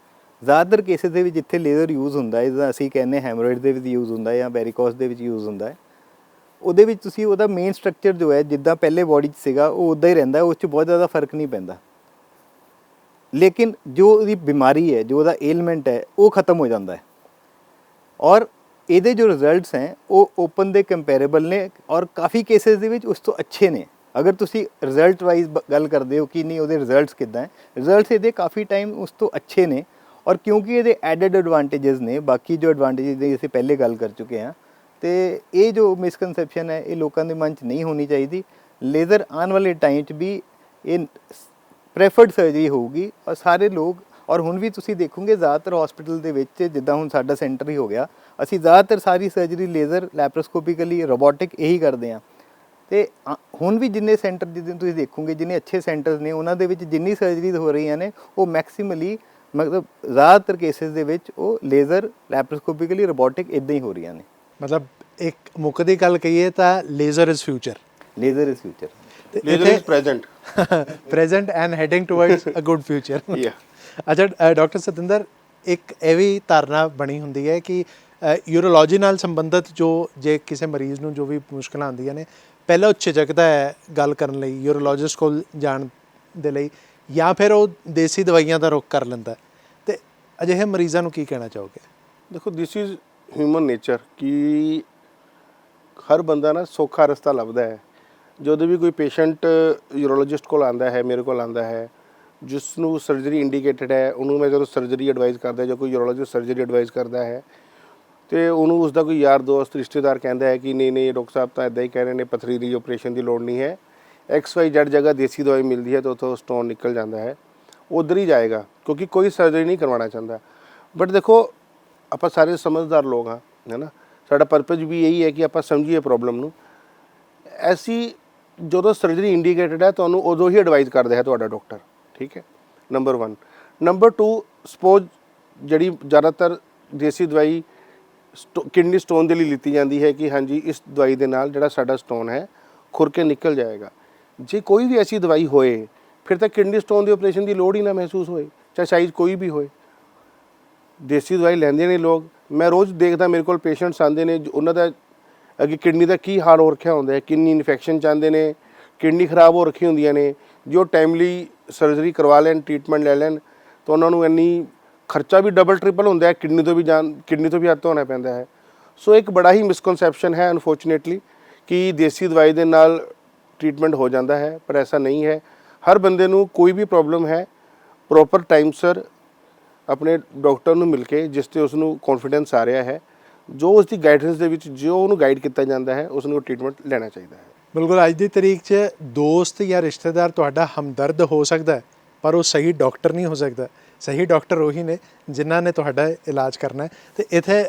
ਜ਼ਿਆਦਾਤਰ ਕੇਸਿਸ ਦੇ ਵਿੱਚ ਜਿੱਥੇ ਲੇਜ਼ਰ ਯੂਜ਼ ਹੁੰਦਾ ਹੈ, ਜਿੱਦਾਂ ਅਸੀਂ ਕਹਿੰਦੇ ਹੈਮਰੋਇਡ ਦੇ ਵਿੱਚ ਯੂਜ਼ ਹੁੰਦਾ ਹੈ ਜਾਂ ਵੈਰੀਕੋਸ ਦੇ ਵਿੱਚ ਯੂਜ਼ ਹੁੰਦਾ ਹੈ, ਉਹਦੇ ਵਿੱਚ ਤੁਸੀਂ ਉਹਦਾ ਮੇਨ ਸਟਰਕਚਰ ਜੋ ਹੈ ਜਿੱਦਾਂ ਪਹਿਲੇ ਬੋਡੀ 'ਚ ਸੀਗਾ ਉਹ ਉੱਦਾਂ ਹੀ ਰਹਿੰਦਾ, ਉਸ 'ਚ ਬਹੁਤ ਜ਼ਿਆਦਾ ਫਰਕ ਨਹੀਂ ਪੈਂਦਾ। ਲੇਕਿਨ ਜੋ ਉਹਦੀ ਬਿਮਾਰੀ ਹੈ, ਜੋ ਉਹਦਾ ਏਲਮੈਂਟ ਹੈ, ਉਹ ਖਤਮ ਹੋ ਜਾਂਦਾ ਹੈ। ਔਰ ਇਹਦੇ ਜੋ ਰਿਜ਼ਲਟਸ ਹੈ ਉਹ ਓਪਨ ਦੇ ਕੰਪੈਰੇਬਲ ਨੇ, ਔਰ ਕਾਫੀ ਕੇਸਿਸ ਦੇ ਵਿੱਚ ਉਸ ਤੋਂ ਅੱਛੇ ਨੇ। ਅਗਰ ਤੁਸੀਂ ਰਿਜ਼ਲਟ ਵਾਈਜ਼ ਗੱਲ ਕਰਦੇ ਹੋ ਕਿ ਨਹੀਂ ਉਹਦੇ ਰਿਜ਼ਲਟਸ ਕਿੱਦਾਂ ਹੈ, ਰਿਜ਼ਲਟਸ ਇਹਦੇ ਕਾਫੀ ਟਾਈਮ ਉਸ ਤੋਂ ਅੱਛੇ ਨੇ। ਔਰ ਕਿਉਂਕਿ ਇਹਦੇ ਐਡਡ ਐਡਵਾਂਟੇਜਸ ਨੇ, ਬਾਕੀ ਜੋ ਐਡਵਾਂਟੇਜਸ ਦੀ ਅਸੀਂ ਪਹਿਲੇ ਗੱਲ ਕਰ ਚੁੱਕੇ ਹਾਂ, ਤੇ ਇਹ ਜੋ ਮਿਸਕਨਸੈਪਸ਼ਨ ਹੈ ਇਹ ਲੋਕਾਂ ਦੇ ਮਨ 'ਚ ਨਹੀਂ ਹੋਣੀ ਚਾਹੀਦੀ। ਲੇਜ਼ਰ ਆਉਣ ਵਾਲੇ ਟਾਈਮ 'ਚ ਵੀ ਇਹ ਪ੍ਰੈਫਰਡ ਸਰਜਰੀ ਹੋਊਗੀ, ਔਰ ਸਾਰੇ ਲੋਕ, ਔਰ ਹੁਣ ਵੀ ਤੁਸੀਂ ਦੇਖੋਗੇ ਜ਼ਿਆਦਾਤਰ ਹਸਪੀਟਲ ਦੇ ਵਿੱਚ, ਜਿੱਦਾਂ ਹੁਣ ਸਾਡਾ ਸੈਂਟਰ ਹੀ ਹੋ ਗਿਆ, ਅਸੀਂ ਜ਼ਿਆਦਾਤਰ ਸਾਰੀ ਸਰਜਰੀ ਲੇਜ਼ਰ ਲੈਪਰੋਸਕੋਪਿਕਲੀ ਰੋਬੋਟਿਕ ਇਹੀ ਕਰਦੇ ਹਾਂ। ਤੇ ਹੁਣ ਵੀ ਜਿੰਨੇ ਸੈਂਟਰ ਜਿੱਦਾਂ ਤੁਸੀਂ ਦੇਖੋਗੇ, ਜਿੰਨੇ ਅੱਛੇ ਸੈਂਟਰਸ ਨੇ ਉਹਨਾਂ ਦੇ ਵਿੱਚ ਜਿੰਨੀ ਸਰਜਰੀ ਹੋ ਰਹੀਆਂ ਨੇ ਉਹ ਮੈਕਸੀਮਲੀ, ਮਤਲਬ ਜ਼ਿਆਦਾਤਰ ਕੇਸਿਸ ਦੇ ਵਿੱਚ ਉਹ ਲੇਜ਼ਰ ਲੈਪਰੋਸਕੋਪਿਕਲੀ ਰੋਬੋਟਿਕ ਇੱਦਾਂ ਹੀ ਹੋ ਰਹੀਆਂ ਨੇ। ਮਤਲਬ ਇੱਕ ਮੁੱਕਦੀ ਗੱਲ ਕਹੀਏ ਤਾਂ laser is future. Laser is future, laser is present, present and heading towards a good future. ਅੱਛਾ ਡਾਕਟਰ ਸਤਿੰਦਰ, ਇੱਕ ਇਹ ਵੀ ਧਾਰਨਾ ਬਣੀ ਹੁੰਦੀ ਹੈ ਕਿ ਯੂਰੋਲੋਜੀ ਨਾਲ ਸੰਬੰਧਿਤ ਜੇ ਕਿਸੇ ਮਰੀਜ਼ ਨੂੰ ਜੋ ਵੀ ਮੁਸ਼ਕਲਾਂ ਆਉਂਦੀਆਂ ਨੇ, ਪਹਿਲਾਂ ਉਹ ਝਿਜਕਦਾ ਹੈ ਗੱਲ ਕਰਨ ਲਈ, ਯੂਰੋਲੋਜਿਸਟ ਕੋਲ ਜਾਣ ਦੇ ਲਈ, ਜਾਂ ਫਿਰ ਉਹ ਦੇਸੀ ਦਵਾਈਆਂ ਦਾ ਰੁੱਖ ਕਰ ਲੈਂਦਾ। ਤੇ ਅਜਿਹੇ ਮਰੀਜ਼ਾਂ ਨੂੰ ਕੀ ਕਹਿਣਾ ਚਾਹੋਗੇ? ਦੇਖੋ, ਦਿਸ ਇਜ਼ ਹਿਊਮਨ ਨੇਚਰ ਕਿ ਹਰ ਬੰਦਾ ਨਾ ਸੌਖਾ ਰਸਤਾ ਲੱਭਦਾ ਹੈ। ਜਦੋਂ ਵੀ ਕੋਈ ਪੇਸ਼ੈਂਟ ਯੂਰੋਲੋਜਿਸਟ ਕੋਲ ਆਉਂਦਾ ਹੈ, ਮੇਰੇ ਕੋਲ ਆਉਂਦਾ ਹੈ, ਜਿਸ ਨੂੰ ਸਰਜਰੀ ਇੰਡੀਕੇਟਡ ਹੈ, ਉਹਨੂੰ ਮੈਂ ਜਦੋਂ ਸਰਜਰੀ ਐਡਵਾਈਜ਼ ਕਰਦਾ, ਜਾਂ ਕੋਈ ਯੂਰੋਲੋਜਿਸਟ ਸਰਜਰੀ ਐਡਵਾਈਜ਼ ਕਰਦਾ ਹੈ, ਤੇ ਉਹਨੂੰ ਉਸਦਾ ਕੋਈ ਯਾਰ ਦੋਸਤ ਰਿਸ਼ਤੇਦਾਰ ਕਹਿੰਦਾ ਹੈ ਕਿ ਨਹੀਂ ਡਾਕਟਰ ਸਾਹਿਬ ਤਾਂ ਇੱਦਾਂ ਹੀ ਕਹਿ ਰਹੇ ਨੇ, ਪੱਥਰੀ ਦੀ ਆਪਰੇਸ਼ਨ ਦੀ ਲੋੜ ਨਹੀਂ ਹੈ, XYZ ਜਗ੍ਹਾ ਦੇਸੀ ਦਵਾਈ ਮਿਲਦੀ ਹੈ ਤਾਂ ਉੱਥੋਂ ਸਟੋਨ ਨਿਕਲ ਜਾਂਦਾ ਹੈ, ਉੱਧਰ ਹੀ ਜਾਏਗਾ, ਕਿਉਂਕਿ ਕੋਈ ਸਰਜਰੀ ਨਹੀਂ ਕਰਵਾਉਣਾ ਚਾਹੁੰਦਾ। ਬਟ ਦੇਖੋ, ਆਪਾਂ ਸਾਰੇ ਸਮਝਦਾਰ ਲੋਕ ਹਾਂ, ਹੈ ਨਾ, ਸਾਡਾ ਪਰਪਸ ਵੀ ਇਹੀ ਹੈ ਕਿ ਆਪਾਂ ਸਮਝੀਏ ਪ੍ਰੋਬਲਮ ਨੂੰ। ਐਸੀ ਜਦੋਂ ਸਰਜਰੀ ਇੰਡੀਕੇਟਡ ਹੈ ਤੁਹਾਨੂੰ ਉਦੋਂ ਹੀ ਐਡਵਾਈਜ਼ ਕਰਦਾ ਹੈ ਤੁਹਾਡਾ ਡਾਕਟਰ, ਠੀਕ ਹੈ, ਨੰਬਰ 1। ਨੰਬਰ 2, ਸਪੋਜ਼ ਜਿਹੜੀ ਜ਼ਿਆਦਾਤਰ ਦੇਸੀ ਦਵਾਈ ਕਿਡਨੀ ਸਟੋਨ ਦੇ ਲਈ ਲਿੱਤੀ ਜਾਂਦੀ ਹੈ ਕਿ ਹਾਂਜੀ ਇਸ ਦਵਾਈ ਦੇ ਨਾਲ ਜਿਹੜਾ ਸਾਡਾ ਸਟੋਨ ਹੈ ਖੁਰ ਕੇ ਨਿਕਲ ਜਾਏਗਾ। ਜੇ ਕੋਈ ਵੀ ਐਸੀ ਦਵਾਈ ਹੋਏ ਫਿਰ ਤਾਂ ਕਿਡਨੀ ਸਟੋਨ ਦੀ ਆਪਰੇਸ਼ਨ ਦੀ ਲੋੜ ਹੀ ਨਾ ਮਹਿਸੂਸ ਹੋਏ, ਚਾਹੇ ਸਾਈਜ਼ ਕੋਈ ਵੀ ਹੋਏ। ਦੇਸੀ ਦਵਾਈ ਲੈਂਦੇ ਨੇ ਲੋਕ, ਮੈਂ ਰੋਜ਼ ਦੇਖਦਾ ਮੇਰੇ ਕੋਲ ਪੇਸ਼ੈਂਟਸ ਆਉਂਦੇ ਨੇ, ਉਹਨਾਂ ਦਾ ਅੱਗੇ ਕਿਡਨੀ ਦਾ ਕੀ ਹਾਲ ਹੋ ਰੱਖਿਆ ਹੁੰਦਾ ਹੈ, ਕਿੰਨੀ ਇਨਫੈਕਸ਼ਨ ਚਾਹੁੰਦੇ ਨੇ, ਕਿਡਨੀ ਖਰਾਬ ਹੋ ਰੱਖੀ ਹੁੰਦੀਆਂ ਨੇ। ਜੋ ਟਾਈਮਲੀ ਸਰਜਰੀ ਕਰਵਾ ਲੈਣ, ਟ੍ਰੀਟਮੈਂਟ ਲੈ ਲੈਣ, ਤਾਂ ਉਹਨਾਂ ਨੂੰ ਇੰਨੀ ਖਰਚਾ ਵੀ ਡਬਲ ਟ੍ਰਿਪਲ ਹੁੰਦਾ ਹੈ, ਕਿਡਨੀ ਤੋਂ ਵੀ ਹੱਥ ਧੋਣਾ ਪੈਂਦਾ ਹੈ। ਸੋ ਇੱਕ ਬੜਾ ਹੀ ਮਿਸਕਨਸੈਪਸ਼ਨ ਹੈ ਅਨਫੋਰਚੂਨੇਟਲੀ ਕਿ ਦੇਸੀ ਦਵਾਈ ਦੇ ਨਾਲ ਟ੍ਰੀਟਮੈਂਟ ਹੋ ਜਾਂਦਾ ਹੈ, ਪਰ ਐਸਾ ਨਹੀਂ ਹੈ। ਹਰ ਬੰਦੇ ਨੂੰ ਕੋਈ ਵੀ ਪ੍ਰੋਬਲਮ ਹੈ, ਪ੍ਰੋਪਰ ਟਾਈਮ ਸਰ ਆਪਣੇ ਡਾਕਟਰ ਨੂੰ ਮਿਲ ਕੇ, ਜਿਸ 'ਤੇ ਉਸ ਨੂੰ ਕੌਨਫੀਡੈਂਸ ਆ ਰਿਹਾ ਹੈ, ਜੋ ਉਸ ਦੀ ਗਾਈਡੈਂਸ ਦੇ ਵਿੱਚ ਜੋ ਉਹਨੂੰ ਗਾਈਡ ਕੀਤਾ ਜਾਂਦਾ ਹੈ, ਉਸ ਨੂੰ ਟ੍ਰੀਟਮੈਂਟ ਲੈਣਾ ਚਾਹੀਦਾ ਹੈ। ਬਿਲਕੁਲ, ਅੱਜ ਦੀ ਤਰੀਕ 'ਚ ਦੋਸਤ ਜਾਂ ਰਿਸ਼ਤੇਦਾਰ ਤੁਹਾਡਾ ਹਮਦਰਦ ਹੋ ਸਕਦਾ ਹੈ, ਪਰ ਉਹ ਸਹੀ ਡਾਕਟਰ ਨਹੀਂ ਹੋ ਸਕਦਾ। ਸਹੀ ਡਾਕਟਰ ਉਹੀ ਨੇ ਜਿਨ੍ਹਾਂ ਨੇ ਤੁਹਾਡਾ ਇਲਾਜ ਕਰਨਾ ਹੈ। ਤੇ ਇੱਥੇ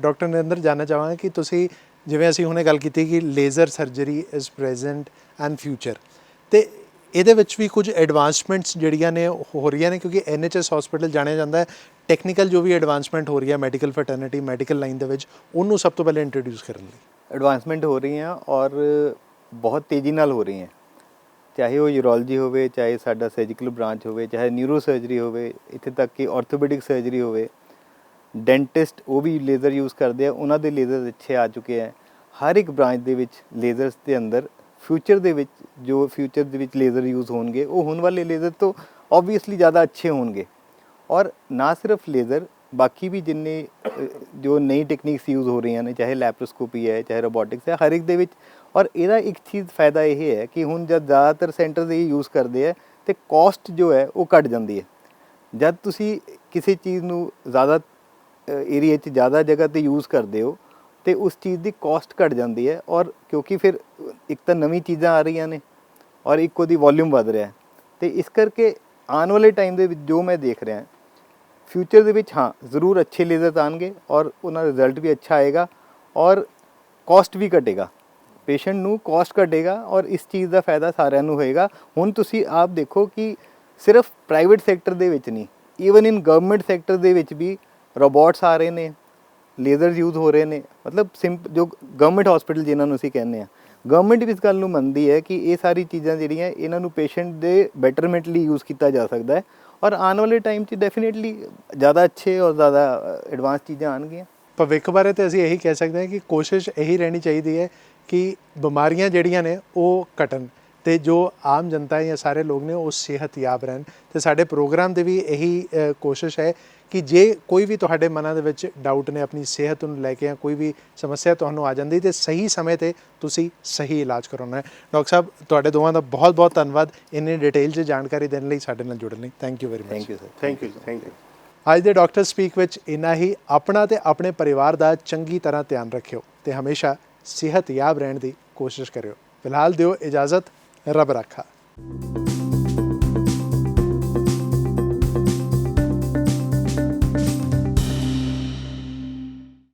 ਡਾਕਟਰ ਨਰਿੰਦਰ ਜਾਣਨਾ ਚਾਹਾਂਗਾ ਕਿ ਤੁਸੀਂ, ਜਿਵੇਂ ਅਸੀਂ ਹੁਣੇ ਗੱਲ ਕੀਤੀ ਕਿ laser surgery is present and future, ਤੇ ਇਹਦੇ ਵਿੱਚ ਵੀ ਕੁਝ ਐਡਵਾਂਸਮੈਂਟਸ ਜਿਹੜੀਆਂ ਨੇ ਹੋ ਰਹੀਆਂ ਨੇ, ਕਿਉਂਕਿ NHS ਹਸਪੀਟਲ ਜਾਣਿਆ ਜਾਂਦਾ ਹੈ ਟੈਕਨੀਕਲ ਜੋ ਵੀ ਐਡਵਾਂਸਮੈਂਟ ਹੋ ਰਹੀ ਹੈ ਮੈਡੀਕਲ ਫਰਟਰਨਿਟੀ ਮੈਡੀਕਲ ਲਾਈਨ ਦੇ ਵਿੱਚ, ਉਹਨੂੰ ਸਭ ਤੋਂ ਪਹਿਲਾਂ ਇੰਟਰੋਡਿਊਸ ਕਰਨ ਲਈ। ਐਡਵਾਂਸਮੈਂਟ ਹੋ ਰਹੀਆਂ ਔਰ ਬਹੁਤ ਤੇਜ਼ੀ ਨਾਲ ਹੋ ਰਹੀਆਂ, ਚਾਹੇ ਉਹ ਯੂਰੋਲੋਜੀ ਹੋਵੇ, ਚਾਹੇ ਸਾਡਾ ਸਰਜੀਕਲ ਬ੍ਰਾਂਚ ਹੋਵੇ, ਚਾਹੇ ਨਿਊਰੋ ਸਰਜਰੀ ਹੋਵੇ, ਇੱਥੇ ਤੱਕ ਕਿ ਆਰਥੋਪੈਡਿਕ ਸਰਜਰੀ ਹੋਵੇ, ਡੈਂਟਿਸਟ ਉਹ ਵੀ ਲੇਜ਼ਰ ਯੂਜ਼ ਕਰਦੇ ਆ, ਉਹਨਾਂ ਦੇ ਲੇਜ਼ਰ ਅੱਛੇ ਆ ਚੁੱਕੇ ਹੈ। ਹਰ ਇੱਕ ਬ੍ਰਾਂਚ ਦੇ ਵਿੱਚ ਲੇਜ਼ਰਸ ਦੇ ਅੰਦਰ ਫਿਊਚਰ ਦੇ ਵਿੱਚ ਲੇਜ਼ਰ ਯੂਜ਼ ਹੋਣਗੇ, ਉਹ ਹੁਣ ਵਾਲੇ ਲੇਜ਼ਰ ਤੋਂ ਓਬਵੀਅਸਲੀ ਜ਼ਿਆਦਾ ਅੱਛੇ ਹੋਣਗੇ। ਔਰ ਨਾ ਸਿਰਫ ਲੇਜ਼ਰ, ਬਾਕੀ ਵੀ ਜਿੰਨੇ ਜੋ ਨਈ ਟੈਕਨੀਕਸ ਯੂਜ਼ ਹੋ ਰਹੀਆਂ ਨੇ, ਚਾਹੇ ਲੈਪਰੋਸਕੋਪੀ ਹੈ, ਚਾਹੇ ਰੋਬੋਟਿਕਸ ਹੈ, ਹਰ ਇੱਕ ਦੇ ਵਿੱਚ। ਔਰ ਇਹਦਾ ਇੱਕ ਚੀਜ਼ ਫਾਇਦਾ ਇਹ ਹੈ ਕਿ ਹੁਣ ਜਦ ਜ਼ਿਆਦਾਤਰ ਸੈਂਟਰਸ ਇਹ ਯੂਜ਼ ਕਰਦੇ ਆ ਤੇ ਕਾਸਟ ਜੋ ਹੈ ਉਹ ਘਟ ਜਾਂਦੀ ਹੈ। ਜਦ ਤੁਸੀਂ ਕਿਸੇ ਚੀਜ਼ ਨੂੰ ਜ਼ਿਆਦਾ ਏਰੀਆ 'ਚ ਜ਼ਿਆਦਾ ਜਗ੍ਹਾ 'ਤੇ ਯੂਜ਼ ਕਰਦੇ ਹੋ ਤੇ ਉਸ ਚੀਜ਼ ਦੀ ਕਾਸਟ ਘਟ ਜਾਂਦੀ ਹੈ। ਔਰ ਕਿਉਂਕਿ ਫਿਰ ਇੱਕ ਤਾਂ ਨਵੀਂ ਚੀਜ਼ਾਂ ਆ ਰਹੀਆਂ ਨੇ ਔਰ ਇੱਕ ਉਹਦੀ ਵੋਲਿਊਮ ਵੱਧ ਰਿਹਾ, ਤੇ ਇਸ ਕਰਕੇ ਆਉਣ ਵਾਲੇ ਟਾਈਮ ਦੇ ਵਿੱਚ ਜੋ ਮੈਂ ਦੇਖ ਰਿਹਾ ਫਿਊਚਰ ਦੇ ਵਿੱਚ, ਹਾਂ ਜ਼ਰੂਰ ਅੱਛੇ ਲੇਜ਼ਰ ਆਉਣਗੇ ਔਰ ਉਹਨਾਂ ਦਾ ਰਿਜ਼ਲਟ ਵੀ ਅੱਛਾ ਆਏਗਾ ਔਰ ਕਾਸਟ ਵੀ ਘਟੇਗਾ, ਪੇਸ਼ੈਂਟ ਨੂੰ ਕਾਸਟ ਘਟੇਗਾ ਔਰ ਇਸ ਚੀਜ਼ ਦਾ ਫਾਇਦਾ ਸਾਰਿਆਂ ਨੂੰ ਹੋਏਗਾ। ਹੁਣ ਤੁਸੀਂ ਆਪ ਦੇਖੋ ਕਿ ਸਿਰਫ ਪ੍ਰਾਈਵੇਟ ਸੈਕਟਰ ਦੇ ਵਿੱਚ ਨਹੀਂ, ਈਵਨ ਇਨ ਗਵਰਨਮੈਂਟ ਸੈਕਟਰ ਦੇ ਵਿੱਚ ਵੀ ਰੋਬੋਟਸ ਆ ਰਹੇ ਨੇ, ਲੇਜ਼ਰਸ ਯੂਜ਼ ਹੋ ਰਹੇ ਨੇ। ਮਤਲਬ ਜੋ ਗਵਰਨਮੈਂਟ ਹਸਪੀਟਲ ਜਿਨ੍ਹਾਂ ਨੂੰ ਅਸੀਂ ਕਹਿੰਦੇ ਹਾਂ, ਗਵਰਨਮੈਂਟ ਵੀ ਇਸ ਗੱਲ ਨੂੰ ਮੰਨਦੀ ਹੈ ਕਿ ਇਹ ਸਾਰੀ ਚੀਜ਼ਾਂ ਜਿਹੜੀਆਂ ਇਹਨਾਂ ਨੂੰ ਪੇਸ਼ੈਂਟ ਦੇ ਬੈਟਰਮੈਂਟ ਲਈ ਯੂਜ਼ ਕੀਤਾ ਜਾ ਸਕਦਾ ਹੈ ਔਰ ਆਉਣ ਵਾਲੇ ਟਾਈਮ 'ਚ ਡੈਫੀਨੇਟਲੀ ਜ਼ਿਆਦਾ ਅੱਛੇ ਔਰ ਜ਼ਿਆਦਾ ਐਡਵਾਂਸ ਚੀਜ਼ਾਂ ਆਉਣਗੀਆਂ। ਭਵਿੱਖ ਬਾਰੇ ਤਾਂ ਅਸੀਂ ਇਹੀ ਕਹਿ ਸਕਦੇ ਹਾਂ ਕਿ ਕੋਸ਼ਿਸ਼ ਇਹੀ ਰਹਿਣੀ ਚਾਹੀਦੀ ਹੈ ਕਿ ਬਿਮਾਰੀਆਂ ਜਿਹੜੀਆਂ ਨੇ ਉਹ ਘਟਣ ਤੇ ਜੋ ਆਮ ਜਨਤਾ ਜਾਂ ਸਾਰੇ ਲੋਕ ਨੇ ਉਹ ਸਿਹਤਯਾਬ ਰਹਿਣ। ਤੇ ਸਾਡੇ ਪ੍ਰੋਗਰਾਮ ਦੇ ਵੀ ਇਹੀ ਕੋਸ਼ਿਸ਼ ਹੈ ਕਿ ਜੇ ਕੋਈ ਵੀ ਤੁਹਾਡੇ ਮਨਾਂ ਦੇ ਵਿੱਚ ਡਾਊਟ ਨੇ ਆਪਣੀ ਸਿਹਤ ਨੂੰ ਲੈ ਕੇ, ਜਾਂ ਕੋਈ ਵੀ ਸਮੱਸਿਆ ਤੁਹਾਨੂੰ ਆ ਜਾਂਦੀ, ਤੇ ਸਹੀ ਸਮੇਂ ਤੇ ਤੁਸੀਂ ਸਹੀ ਇਲਾਜ ਕਰਾਉਣਾ ਹੈ। ਡਾਕਟਰ ਸਾਹਿਬ, ਤੁਹਾਡੇ ਦੋਵਾਂ ਦਾ ਬਹੁਤ ਬਹੁਤ ਧੰਨਵਾਦ ਇੰਨੀ ਡਿਟੇਲ 'ਚ ਜਾਣਕਾਰੀ ਦੇਣ ਲਈ, ਸਾਡੇ ਨਾਲ ਜੁੜਨ ਲਈ। Thank you very much. Thank you sir. Thank you thank you. ਅੱਜ ਦੇ ਡਾਕਟਰ ਸਪੀਕ ਵਿੱਚ ਇੰਨਾ ਹੀ। ਆਪਣਾ ਤੇ ਆਪਣੇ ਪਰਿਵਾਰ ਦਾ ਚੰਗੀ ਤਰ੍ਹਾਂ ਧਿਆਨ ਰੱਖਿਓ ਤੇ ਹਮੇਸ਼ਾ ਸਿਹਤਯਾਬ ਰਹਿਣ ਦੀ ਕੋਸ਼ਿਸ਼ ਕਰਿਓ। ਫਿਲਹਾਲ ਦਿਓ ਇਜਾਜ਼ਤ, ਰੱਬ ਰਾਖਾ।